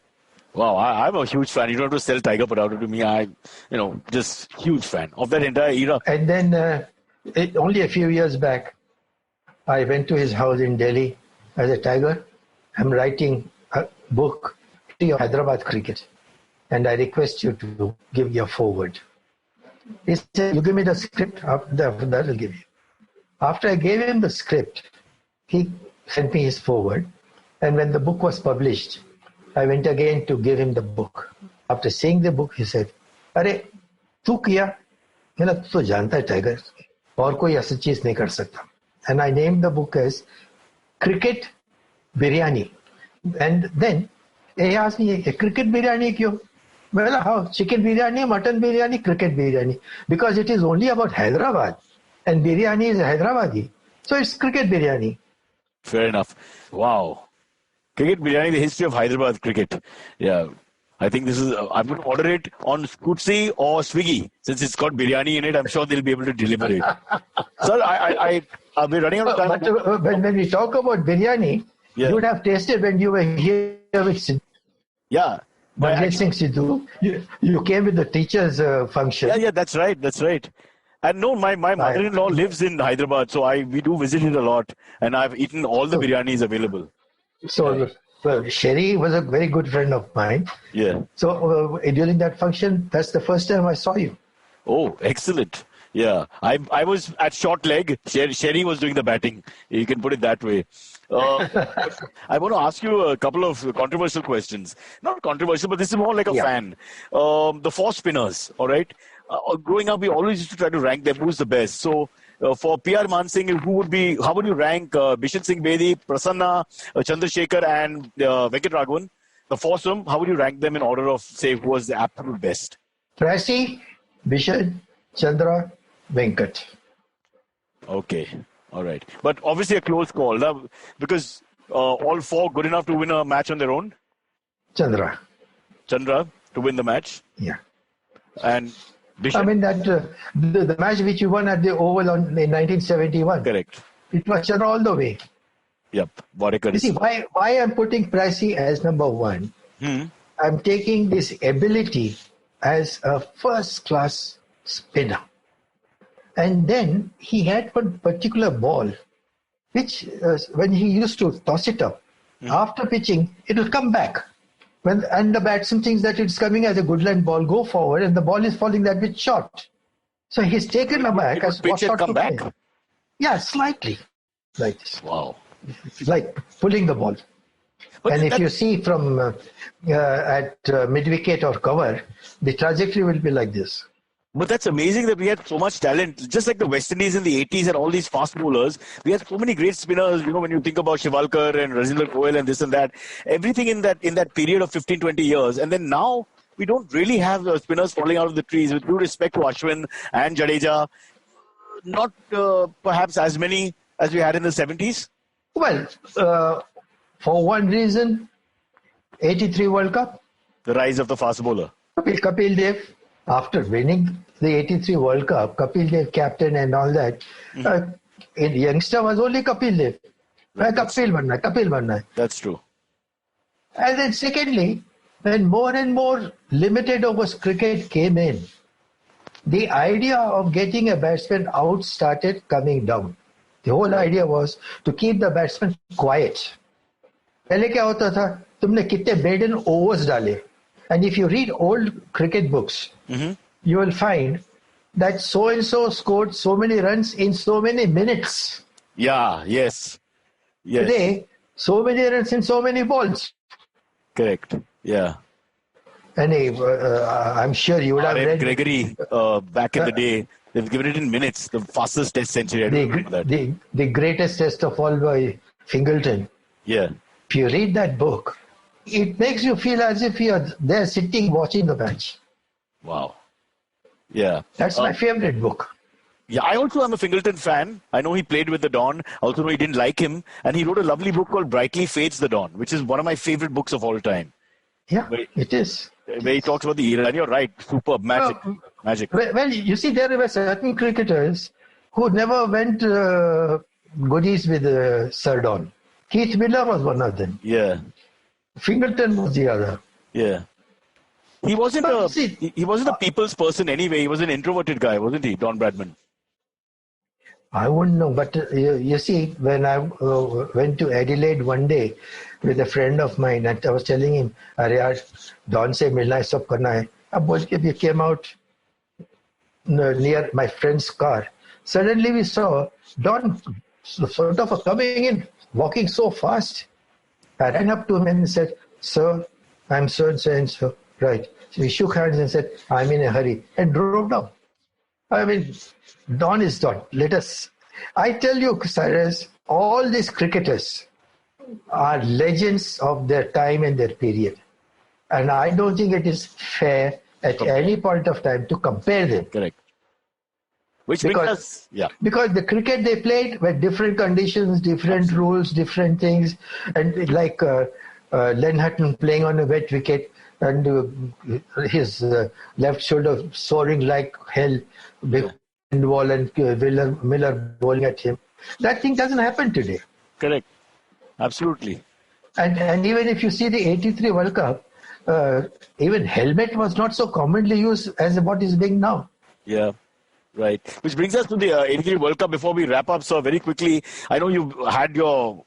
Wow, I'm a huge fan. You don't have to sell Tiger Parado to me. Just huge fan of that entire era. And then only a few years back, I went to his house in Delhi as a Tiger. I'm writing a book of Hyderabad cricket, and I request you to give your foreword. He said, you give me the script, after that I'll give you. After I gave him the script, he sent me his foreword, and when the book was published, I went again to give him the book. After seeing the book, he said, "Arey, tu kiya? मैंने तो जानता है tiger और कोई ऐसी चीज नहीं कर सकता." And I named the book as Cricket biryani. And then he asked me, cricket biryani kyo? Well, how? Chicken biryani, mutton biryani, cricket biryani. Because it is only about Hyderabad. And biryani is Hyderabadi. So it's cricket biryani. Fair enough. Wow. Cricket biryani, the history of Hyderabad cricket. Yeah. I think this is, I'm going to order it on Scootsie or Swiggy. Since it's got biryani in it, I'm sure they'll be able to deliver it. Sir, I'll be running out of time. But when we talk about biryani, you would have tasted when you were here with Sidhu. Yeah. Singh Sidhu. You came with the teacher's function. Yeah, that's right. That's right. And no, my mother-in-law lives in Hyderabad, so we do visit it a lot. And I've eaten all the biryanis available. So, Sherry was a very good friend of mine. Yeah. So during that function, that's the first time I saw you. Oh, excellent. Yeah. I was at short leg. Sherry was doing the batting. You can put it that way. I want to ask you a couple of controversial questions. Not controversial, but this is more like a fan. The four spinners, all right? Growing up, we always used to try to rank them. Who's the best? So, for PR Man Singh, how would you rank Bishan Singh Bedi, Prasanna, Chandrasekhar, and Venkat Raghavan? The foursome, how would you rank them in order of, say, who was the absolute best? Prassi, Bishan, Chandra, Venkat. Okay. All right. But obviously a close call, because all four good enough to win a match on their own? Chandra to win the match? Yeah. And Bishan? I mean, that the match which you won at the Oval in 1971. Correct. It was Chandra all the way. Yep. You see, why I'm putting Prassi as number one? I'm taking this ability as a first-class spinner. And then he had one particular ball, which when he used to toss it up, after pitching, it will come back. And the batsman thinks that it's coming as a good line ball, go forward, and the ball is falling that bit short. So he's taken aback as what shot come back? Yeah, slightly. Like this. Wow. Like pulling the ball. But and if you see from at mid-wicket or cover, the trajectory will be like this. But that's amazing that we had so much talent. Just like the West Indies in the 80s and all these fast bowlers, we had so many great spinners. You know, when you think about Shivalkar and Rajinder Goyal and this and that, everything in that period of 15, 20 years. And then now we don't really have spinners falling out of the trees. With due respect to Ashwin and Jadeja, not perhaps as many as we had in the 70s. Well, for one reason, 83 World Cup. The rise of the fast bowler. Kapil Dev. After winning the 83 World Cup, Kapil Dev captain and all that, youngster was only Kapil Dev. Kapil banna. That's true. And then secondly, when more and more limited overs cricket came in, the idea of getting a batsman out started coming down. The whole idea was to keep the batsman quiet. पहले क्या होता था? तुमने कितने maiden overs डाले? And if you read old cricket books, you will find that so-and-so scored so many runs in so many minutes. Yeah, yes. Today, so many runs in so many balls. Correct, yeah. And I'm sure you would have read... Gregory, back in the day, they've given it in minutes, the fastest test century. The greatest test of all by Fingleton. Yeah. If you read that book, it makes you feel as if you're there sitting watching the match. Wow. Yeah. That's my favorite book. Yeah, I also am a Fingleton fan. I know he played with the Don. I also know he didn't like him. And he wrote a lovely book called Brightly Fades the Dawn, which is one of my favorite books of all time. Yeah, it is. Where he talks about the era. And you're right. Superb. Magic. Well, you see, there were certain cricketers who never went goodies with Sir Don. Keith Miller was one of them. Yeah. Fingleton was the other. Yeah. He wasn't a people's person anyway. He was an introverted guy, wasn't he, Don Bradman? I wouldn't know. But you see, when I went to Adelaide one day with a friend of mine, and I was telling him, "Arey yaar, Don se milna hai, sab karna hai." Ab bol ke we came out near my friend's car. Suddenly we saw Don sort of coming in, walking so fast. I ran up to him and said, "Sir, I'm so and so and so." Right. So we shook hands and said, "I'm in a hurry," and drove down. I mean, Don is Don. I tell you, Cyrus, all these cricketers, are legends of their time and their period. And I don't think it is fair at any point of time to compare them. Correct. Which brings us, because the cricket they played were different conditions, different rules, different things, and like Len Hutton playing on a wet wicket and his left shoulder soaring like hell, big wall and Miller bowling at him. That thing doesn't happen today. Correct. Absolutely. And even if you see the 83 World Cup, even helmet was not so commonly used as what is being now. Yeah. Right. Which brings us to the 83 World Cup. Before we wrap up, sir, very quickly, I know you had you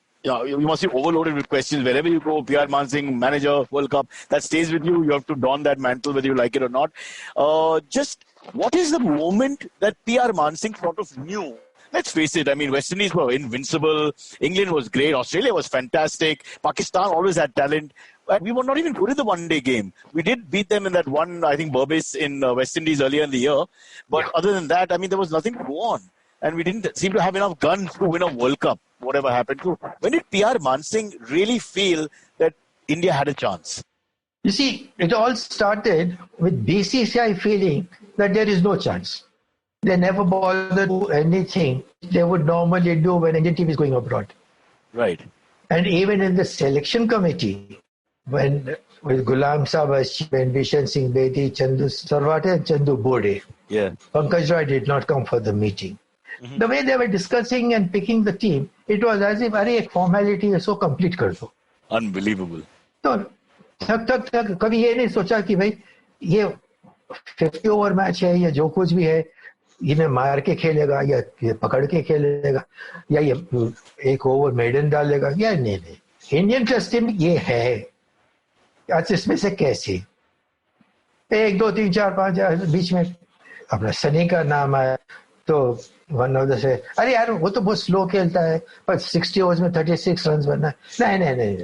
must be overloaded with questions. Wherever you go, PR Man Singh, manager, World Cup, that stays with you. You have to don that mantle whether you like it or not. Just what is the moment that PR Man Singh sort of knew? Let's face it, I mean, West Indies were invincible. England was great. Australia was fantastic. Pakistan always had talent. But we were not even good in the one-day game. We did beat them in that one, I think, Burbis in West Indies earlier in the year. But other than that, I mean, there was nothing to go on. And we didn't seem to have enough guns to win a World Cup, whatever happened. So when did PR Man Singh really feel that India had a chance? You see, it all started with BCCI feeling that there is no chance. They never bothered to do anything they would normally do when Indian team is going abroad. Right. And even in the selection committee, when with Gulam Sahab, when Bishan Singh Bedi, Chandu Sarwate and Chandu Bode, Pankaj Roy did not come for the meeting. Mm-hmm. The way they were discussing and picking the team, it was as if a formality is so complete kar do. Unbelievable. So, तक कभी ये नहीं सोचा कि भाई ये 50 over match है या जो कुछ भी है इन्हें मार के खेलेगा या ये पकड़ के खेलेगा या ये एक ओवर मेडन डालेगा या नहीं इंडियन टेस्ट टीम ये है आज इसमें से कैसे 1 2 3 4 5 बीच में अपना सनी का नाम आया तो वन ऑफ द से अरे यार वो तो बहुत स्लो खेलता है पर 60 ओवर्स में 36 रन बनना नहीं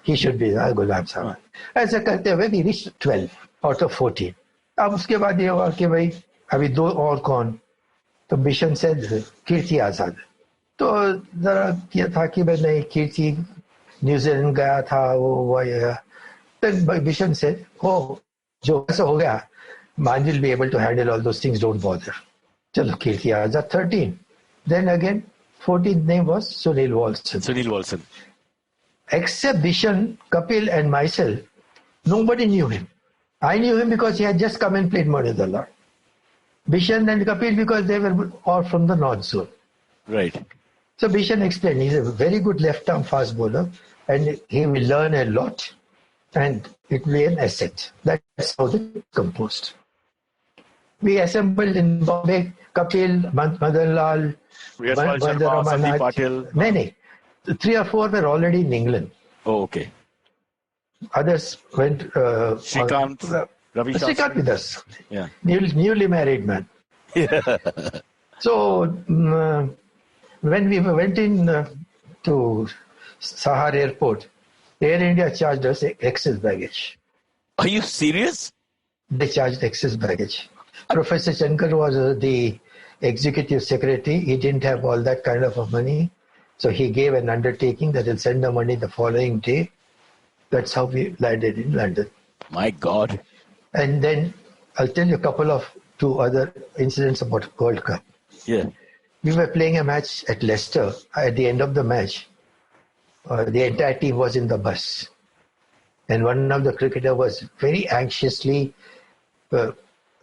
ही शुड बी गुलाम साहब ऐसा करते हुए वी रीच 12 आउट ऑफ 14 अब उसके बाद ये हुआ कि भाई अभी 2 और कौन तो बिशन से कीर्ति आजाद तो जरा ये था कि भाई नहीं कीर्ति न्यूजीलैंड गया था वो then Bishan said, oh, जो ऐसा हो गया, man will be able to handle all those things, don't bother. चलो Kirti Azad 13. Then again, 14th name was Sunil Walson. Except Bishan, Kapil and myself, nobody knew him. I knew him because he had just come and played Madhudallah. Bishan and Kapil because they were all from the North Zone. Right. So Bishan explained, he's a very good left-arm fast bowler and he will learn a lot. And it will be an asset. That's how they composed. We assembled in Bombay, Kapil, Madan Lal, Sandeep Patil. No. 3 or 4 were already in England. Oh, okay. Others went... Srikanth, Ravi Shastri. Srikanth with us. Yeah. Newly married man. So, when we went in to Sahar Airport, Air India charged us excess baggage. Are you serious? They charged excess baggage. Professor Shankar was the executive secretary. He didn't have all that kind of money. So he gave an undertaking that he'll send the money the following day. That's how we landed in London. My God. And then I'll tell you 2 other incidents about World Cup. Yeah. We were playing a match at Leicester. At the end of the match, the entire team was in the bus. And one of the cricketers was very anxiously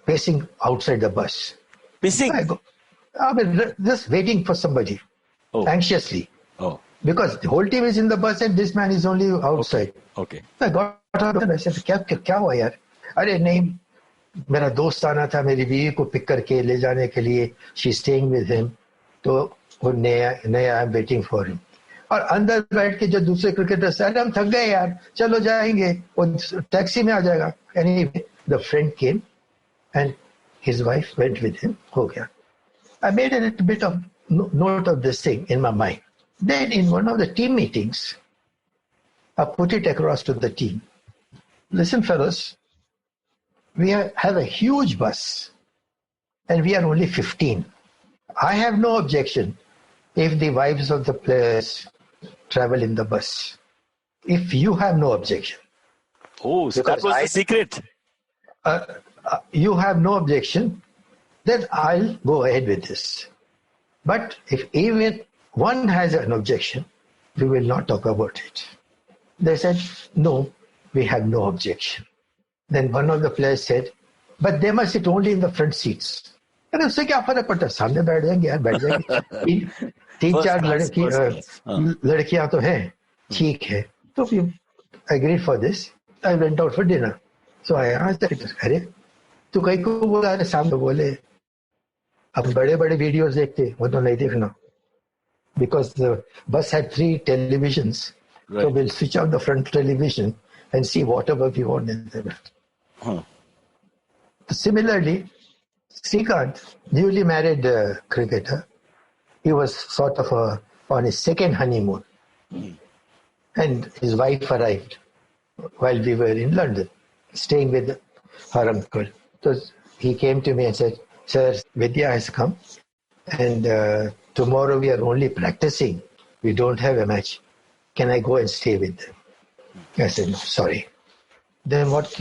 pacing outside the bus. Pacing? I mean, just waiting for somebody. Oh. Anxiously. Oh. Because the whole team is in the bus and this man is only outside. Okay. So I got out and I said, क्या हुआ यार? अरे नहीं, मेरा दोस्त आना था मेरी बीवी को पिक करके ले जाने के लिए. She's staying with him. तो वो नया I'm waiting for him. और अंदर बैठ के जो दूसरे क्रिकेटर्स अरे हम थक गए यार चलो जाएंगे वो टैक्सी में आ जाएगा anyway the friend came and his wife went with him हो गया. I made a little bit of note of this thing in my mind. Then in one of the team meetings I put it across to the team. Listen fellas, we have a huge bus and we are only 15. I have no objection if the wives of the players travel in the bus. if you have no objection. Oh, so that was the secret. You have no objection, then I'll go ahead with this. But if even one has an objection, we will not talk about it. They said, no, we have no objection. Then one of the players said, but they must sit only in the front seats. And उससे क्या फर्क पड़ता है? सामने बैठ जाएंगे यार, बैठ जाएंगे. तीन चार लड़कियां तो हैं, ठीक है. So we agreed for this. I went out for dinner. So I asked the actor, अरे तू कहीं को बोला? अरे सामने बोले, अब बड़े-बड़े वीडियोस देखते, वो तो नहीं देखना. Because the bus had 3 televisions. Right. So we'll switch out the front television and see whatever we want in there. Huh. Similarly, Srikanth, newly married cricketer, he was sort of on his second honeymoon. And his wife arrived while we were in London, staying with her uncle. So he came to me and said, Sir, Vidya has come and tomorrow we are only practicing. We don't have a match. Can I go and stay with them? I said, no, sorry. Then what?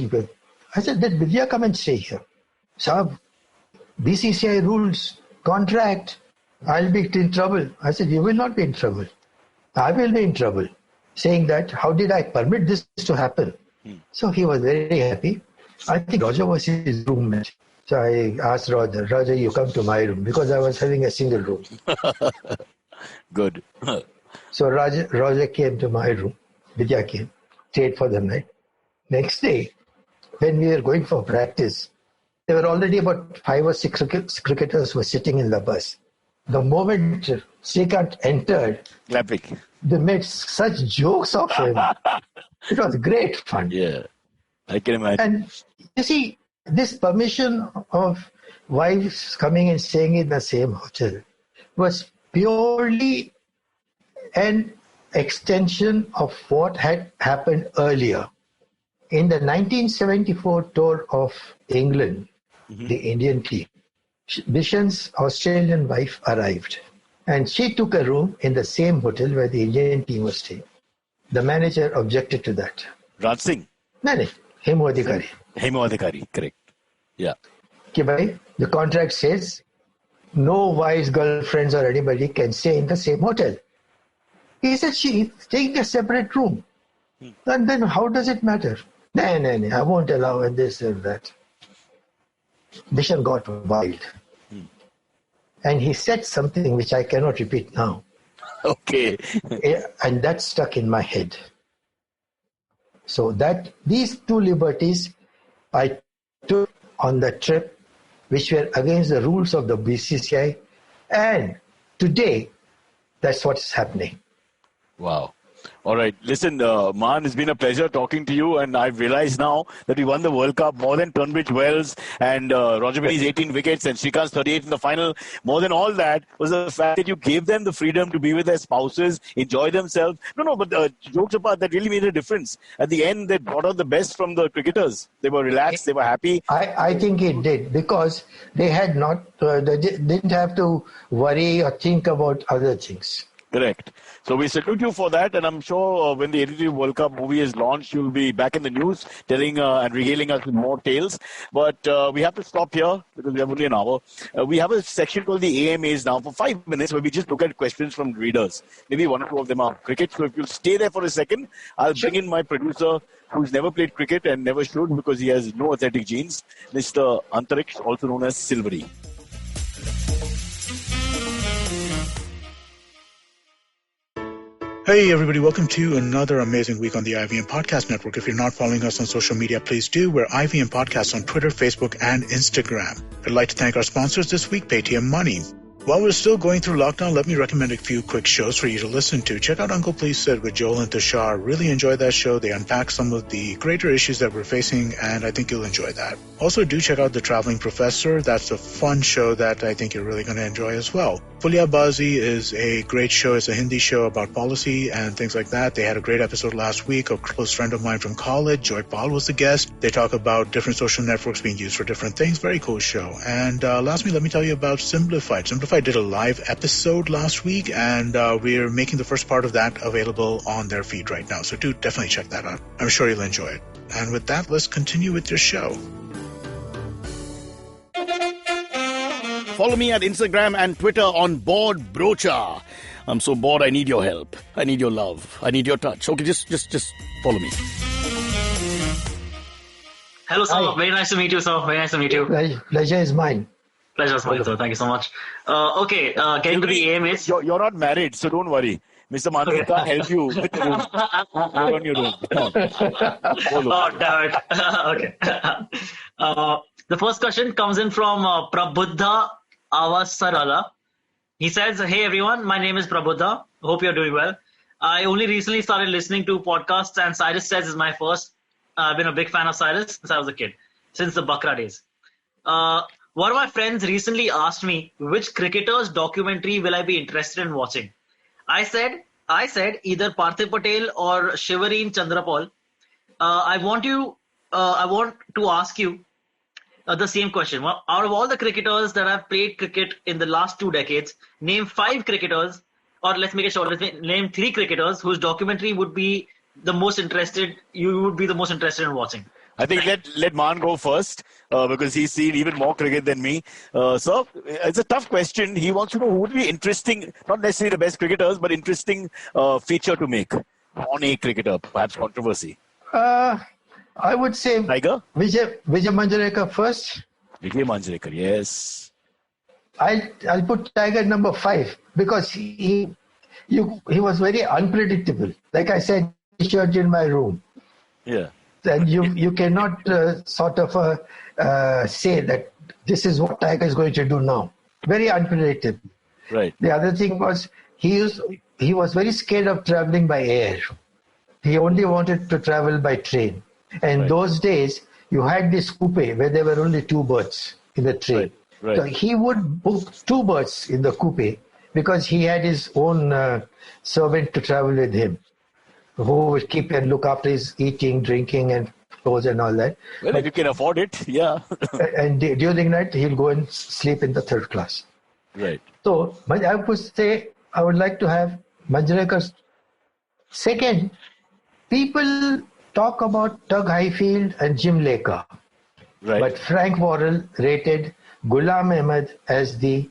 I said, let Vidya come and stay here. Sahab, BCCI rules, contract, I'll be in trouble. I said, you will not be in trouble. I will be in trouble. Saying that, how did I permit this to happen? So he was very happy. I think Roger was his roommate. So I asked Roger, you come to my room, because I was having a single room. Good. So Roger came to my room. Vidya came, stayed for the night. Next day, when we were going for practice, there were already about 5 or 6 cricketers who were sitting in the bus. The moment Srikanth entered, they made such jokes of him. It was great fun. Yeah, I can imagine. And you see, this permission of wives coming and staying in the same hotel was purely an extension of what had happened earlier. In the 1974 tour of England, the Indian team, Bishan's Australian wife arrived and she took a room in the same hotel where the Indian team was staying. The manager objected to that. Raj Singh? No, Hemu Adhikari. Hemu Adhikari, correct. Yeah. The contract says no wives, girlfriends or anybody can stay in the same hotel. He said she's taking a separate room. And then how does it matter? No, I won't allow this or that. Bishan got wild. And he said something which I cannot repeat now. Okay. And that stuck in my head. So that these 2 liberties I took on the trip, which were against the rules of the BCCI. And today, that's what's happening. Wow. All right. Listen, Man, it's been a pleasure talking to you. And I've realized now that we won the World Cup more than Tunbridge Wells and Roger Binny's 18 wickets and Srikanth's 38 in the final. More than all that was the fact that you gave them the freedom to be with their spouses, enjoy themselves. But jokes apart, that really made a difference. At the end, they brought out the best from the cricketers. They were relaxed. They were happy. I think it did, because they had not, they didn't have to worry or think about other things. Correct. So we salute you for that, and I'm sure when the 83 World Cup movie is launched, you'll be back in the news telling and regaling us with more tales. But we have to stop here because we have only an hour. We have a section called the AMAs now for 5 minutes where we just look at questions from readers. Maybe 1 or 2 of them are cricket. So if you'll stay there for a second, I'll bring in my producer who's never played cricket and never should because he has no athletic genes, Mr. Antariksh, also known as Silvery. Hey everybody, welcome to another amazing week on the IVM Podcast Network. If you're not following us on social media, please do. We're IVM Podcast on Twitter, Facebook, and Instagram. I'd like to thank our sponsors this week, Paytm Money. While we're still going through lockdown, let me recommend a few quick shows for you to listen to. Check out Uncle Please Sit with Joel and Tushar. Really enjoy that show. They unpack some of the greater issues that we're facing, and I think you'll enjoy that. Also, do check out The Traveling Professor. That's a fun show that I think you're really going to enjoy as well. Pulyabazi is a great show. It's a Hindi show about policy and things like that. They had a great episode last week. A close friend of mine from college, Joy Paul, was the guest. They talk about different social networks being used for different things. Very cool show. And lastly, let me tell you about Simplified. Simplified did a live episode last week, and we're making the first part of that available on their feed right now. So do definitely check that out. I'm sure you'll enjoy it. And with that, let's continue with your show. Follow me at Instagram and Twitter on Bored Brocha. I'm so bored, I need your help. I need your love. I need your touch. Okay, just follow me. Hello, sir. Hi. Very nice to meet you, sir. Very nice to meet you. Pleasure is mine. Pleasure is mine, sir. Thank you so much. Getting to the aim is... You're not married, so don't worry. Mr. Mansi can't help you with the room. You're on your own. Oh, damn it. Okay. The first question comes in from Prabuddha Avasarala. He says, hey everyone, my name is Prabuddha. Hope you're doing well. I only recently started listening to podcasts and Cyrus Says is my first. I've been a big fan of Cyrus since I was a kid, since the Bakra days. One of my friends recently asked me which cricketer's documentary will I be interested in watching. I said either Parthiv Patel or Shivareen Chandrapal. I want to ask you the same question. Well, out of all the cricketers that have played cricket in the last 2 decades, name 5 cricketers, or let's make it short, name 3 cricketers whose documentary would be the most interested, you would be the most interested in watching. I think let Man go first because he's seen even more cricket than me. So it's a tough question. He wants to know who would be interesting, not necessarily the best cricketers, but interesting feature to make on a cricketer, perhaps controversy. I would say Tiger? Vijay Manjrekar first. Vijay Manjrekar, yes. I'll put Tiger number 5 because he was very unpredictable. Like I said, he showed in my room. Yeah. And you cannot sort of say that this is what Tiger is going to do now. Very unpredictable. Right. The other thing was he was very scared of traveling by air. He only wanted to travel by train. And those days, you had this coupe where there were only 2 berths in the train. Right. So he would book 2 berths in the coupe because he had his own servant to travel with him, who would keep and look after his eating, drinking, and clothes and all that. Well, if you can afford it, yeah. And during the night, he'll go and sleep in the 3rd class. Right. So I would say I would like to have Manjrekar. Second, people talk about Tug Highfield and Jim Laker. Right. But Frank Worrell rated Ghulam Ahmed as the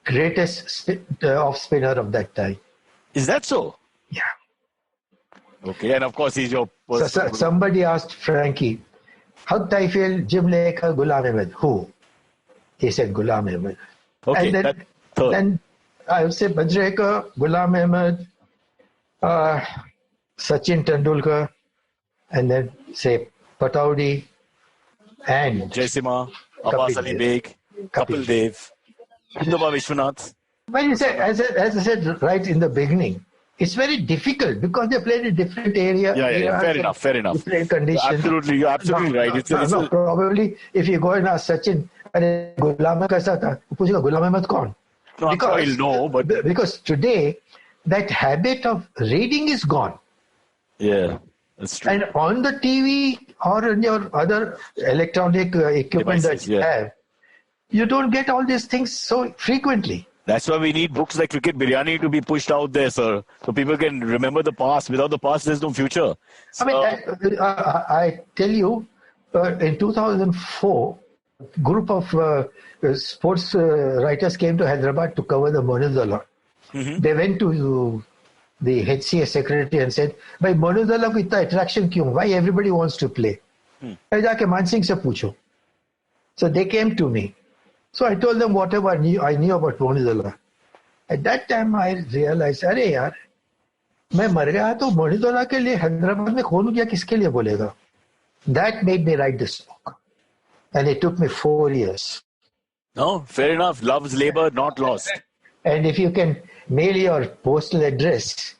greatest off spinner of that time. Is that so? Yeah. Okay, and of course he's your person. So somebody asked Frankie, Tug Highfield, Jim Laker, Ghulam Ahmed, who? He said Ghulam Ahmed. Okay, and then I would say Manjrekar, Ghulam Ahmed, Sachin Tendulkar, and then say Pataudi and Jaisimha, Abbas Ali Beg, Kapil Dev, Hinduba Vishwanath. Well, you say, as I said right in the beginning, it's very difficult because they played in different area. Yeah. Fair enough. Different conditions. You're absolutely right. Probably if you go and ask Sachin, Ghulam Ahmed kaisa tha? Puchega Ghulam Ahmed kaun? No, I'm sure he'll know, but because today that habit of reading is gone. Yeah. That's true. And on the TV or in your other electronic equipment that you have, you don't get all these things so frequently. That's why we need books like Cricket Biryani to be pushed out there, sir, so people can remember the past. Without the past, there's no future. I mean, I tell you, in 2004, a group of sports writers came to Hyderabad to cover the Monuzala. Mm-hmm. They went to the HCA secretary and said, "Bhai, Monuzala ko itna attraction kyun? Why everybody wants to play?" Jaake Man Singh se pucho. So they came to me. So I told them whatever I knew about Monuzala. At that time, I realized, अरे यार, मैं मर गया तो मोनिजोला के लिए हैदराबाद में खोलूं क्या किसके लिए बोलेगा? That made me write this book, and it took me 4 years. No, fair enough. Love's labor not lost. And if you can mail your postal address,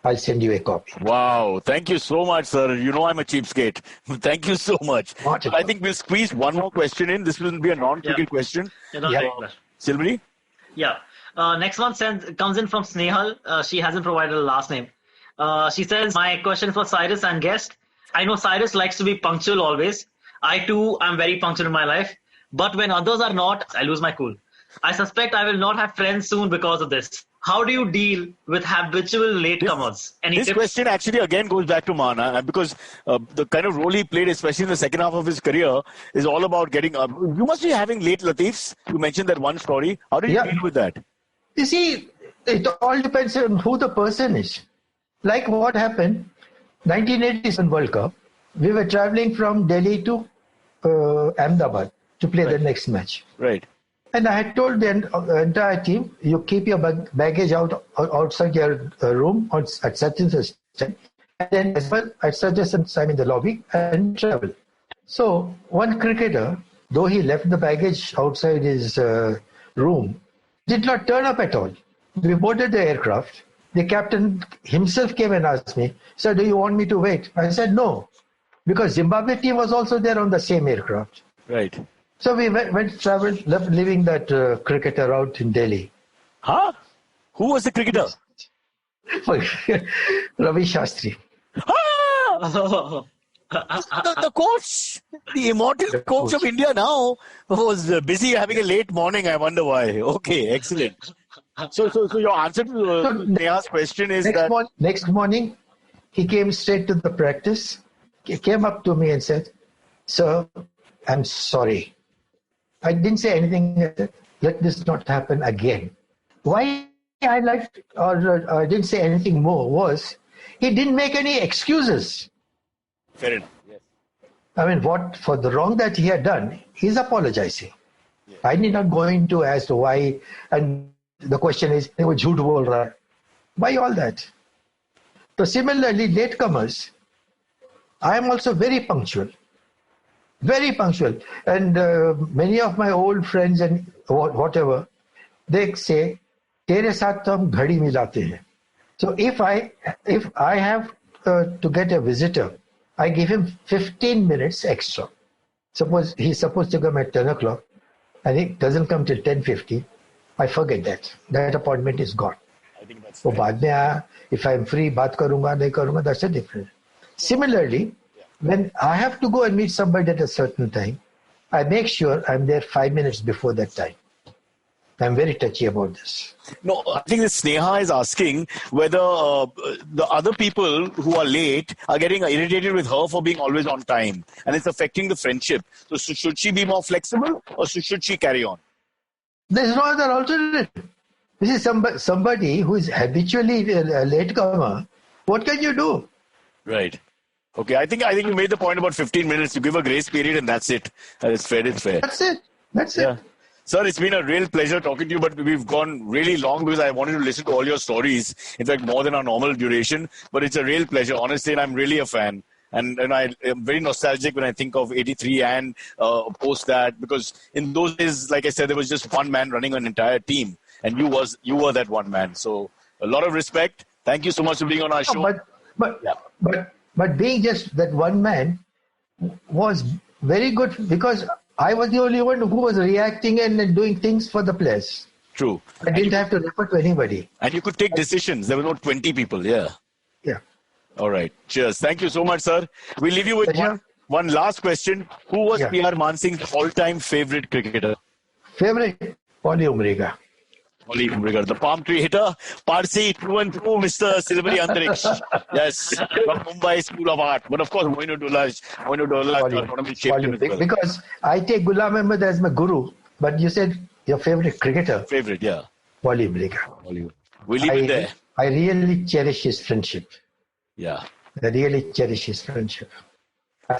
I'll send you a copy. Wow. Thank you so much, sir. You know I'm a cheapskate. Thank you so much. I think we'll squeeze one more question in. This will be a non-cricket question. Silvery? Yeah. Next one comes in from Snehal. She hasn't provided a last name. She says, my question for Cyrus and guest. I know Cyrus likes to be punctual always. I too am very punctual in my life. But when others are not, I lose my cool. I suspect I will not have friends soon because of this. How do you deal with habitual latecomers? This question actually again goes back to Mana, because the kind of role he played, especially in the second half of his career, is all about getting up. You must be having late Latifs. You mentioned that one story. How do you deal with that? You see, it all depends on who the person is. Like what happened, 1987 World Cup, we were traveling from Delhi to Ahmedabad to play the next match. Right. And I had told the entire team, you keep your baggage outside your room at such and such time, and then as well at such and such time in the lobby and travel. So one cricketer, though he left the baggage outside his room, did not turn up at all. We boarded the aircraft. The captain himself came and asked me, sir, do you want me to wait? I said no, because Zimbabwe team was also there on the same aircraft. Right. So we traveled, leaving that cricketer out in Delhi. Huh? Who was the cricketer? Ravi Shastri. Ah! the coach, the immortal coach of India now, was busy having a late morning. I wonder why. Okay, excellent. So your answer to Neha's question is next morning, he came straight to the practice. He came up to me and said, sir, I'm sorry. I didn't say anything. Let this not happen again. Why I didn't say anything more was he didn't make any excuses. Fair enough. Yes. I mean, for the wrong that he had done, he's apologizing. Yes. I need not go into as to why. And the question is, jhoot bol raha hai. Why all that? So similarly, latecomers, I am also very punctual. Very punctual. And many of my old friends and whatever, they say, Tere saath to hum ghadi milate hain. So if I have to get a visitor, I give him 15 minutes extra. Suppose he's supposed to come at 10 o'clock and he doesn't come till 10:50. I forget that. That appointment is gone. I think that's so baad mein, if I'm free, baat karunga, nahi karunga, that's a difference. Similarly, when I have to go and meet somebody at a certain time, I make sure I'm there 5 minutes before that time. I'm very touchy about this. No, I think that Sneha is asking whether the other people who are late are getting irritated with her for being always on time, and it's affecting the friendship. So should she be more flexible, or should she carry on? There's no other alternative. This is somebody who is habitually a latecomer. What can you do? Right. Okay, I think you made the point about 15 minutes. You give a grace period and that's it. It's fair. That's it. Sir, it's been a real pleasure talking to you, but we've gone really long because I wanted to listen to all your stories. In fact, more than our normal duration. But it's a real pleasure, honestly, and I'm really a fan. And I am very nostalgic when I think of 83 and post that, because in those days, like I said, there was just one man running an entire team. And you were that one man. So a lot of respect. Thank you so much for being on our show. But being just that one man was very good, because I was the only one who was reacting and doing things for the players. True. I didn't have to refer to anybody. And you could take decisions. There were not 20 people. Yeah. All right. Cheers. Thank you so much, sir. We'll leave you with one last question. Who was PR Man Singh's all-time favorite cricketer? Favorite? Paulie Umriga. Paulie Umriga, the palm tree hitter, Parsi, through and through, Mr. Silvery Antariksh. Yes, from Mumbai School of Art. But of course, Moinudullah shaped him as well. Because I take Ghulam Ahmed as my guru, but you said your favorite cricketer. Favorite, yeah. Paulie Umriga. We'll leave it there. I really cherish his friendship. Yeah. I really cherish his friendship.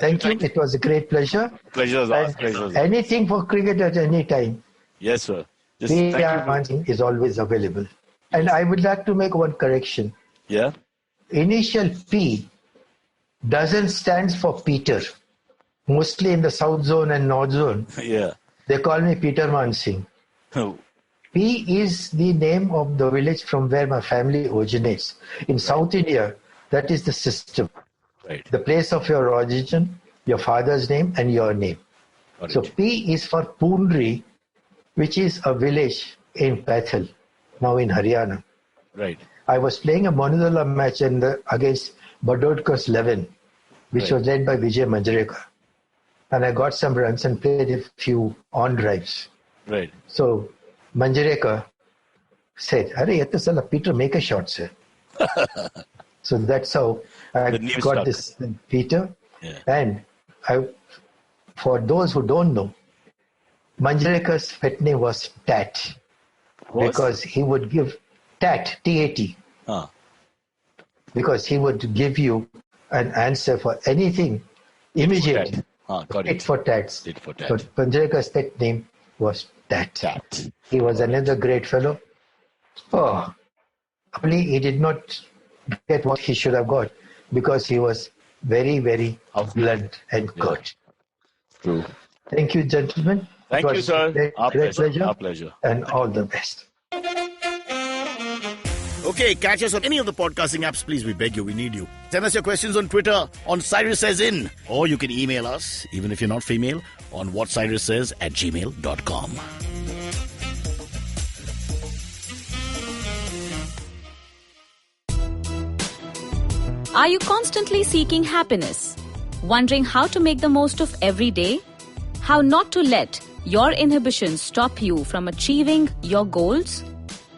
Thank you. It was a great pleasure. Pleasure's ours. Anything for cricket at any time. Yes, sir. PR Man Singh is always available. And I would like to make one correction. Yeah. Initial P doesn't stand for Peter. Mostly in the South Zone and North Zone. Yeah. They call me Peter Man Singh. Oh. P is the name of the village from where my family originates. In South India, that is the system. Right. The place of your origin, your father's name, and your name. So P is for Poonri, which is a village in Pathal. now in Haryana. Right. I was playing a Monodola match against Badodkar's 11, which was led by Vijay Manjrekar. And I got some runs and played a few on drives. Right. So Manjrekar said, "Arey, yet sala Peter make a shot, sir." So that's how I got this Peter. Yeah. And for those who don't know, Manjrekar's pet name was Tat. Because he would give Tat, T-A-T. Because he would give you an answer for anything immediate. Tit for tat. Tit for tat. But Manjrekar's pet name was Tat. He was another great fellow. Probably he did not get what he should have got because he was very, very blunt and good. True. Thank you, gentlemen. Thank you, sir. Great pleasure. Our pleasure. And all the best. Okay, catch us on any of the podcasting apps, please. We beg you, we need you. Send us your questions on Twitter on Cyrus Says In. Or you can email us, even if you're not female, on whatcyrussays@gmail.com. Are you constantly seeking happiness? Wondering how to make the most of every day? How not to let your inhibitions stop you from achieving your goals?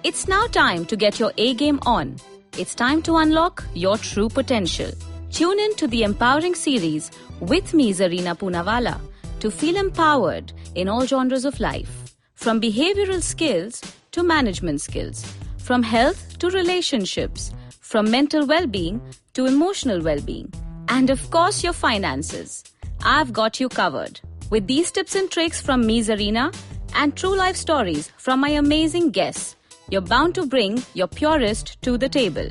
It's now time to get your A-game on. It's time to unlock your true potential. Tune in to the Empowering series with me, Zarina Poonawalla, to feel empowered in all genres of life. From behavioral skills to management skills. From health to relationships. From mental well-being to emotional well-being. And of course, your finances. I've got you covered. With these tips and tricks from me, Zarina, and true life stories from my amazing guests, you're bound to bring your purest to the table.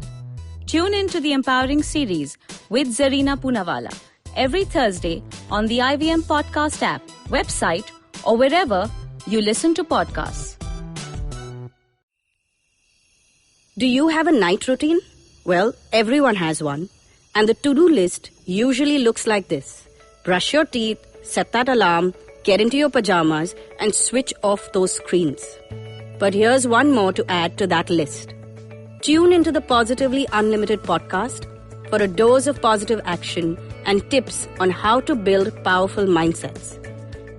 Tune in to the Empowering series with Zarina Poonawalla every Thursday on the IVM Podcast app, website, or wherever you listen to podcasts. Do you have a night routine? Well, everyone has one. And the to-do list usually looks like this. Brush your teeth, set that alarm, get into your pajamas, and switch off those screens. But here's one more to add to that list. Tune into the Positively Unlimited podcast for a dose of positive action and tips on how to build powerful mindsets.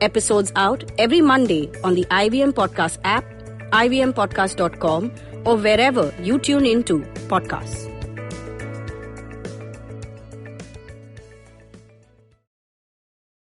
Episodes out every Monday on the IVM Podcast app, ivmpodcast.com, or wherever you tune into podcasts.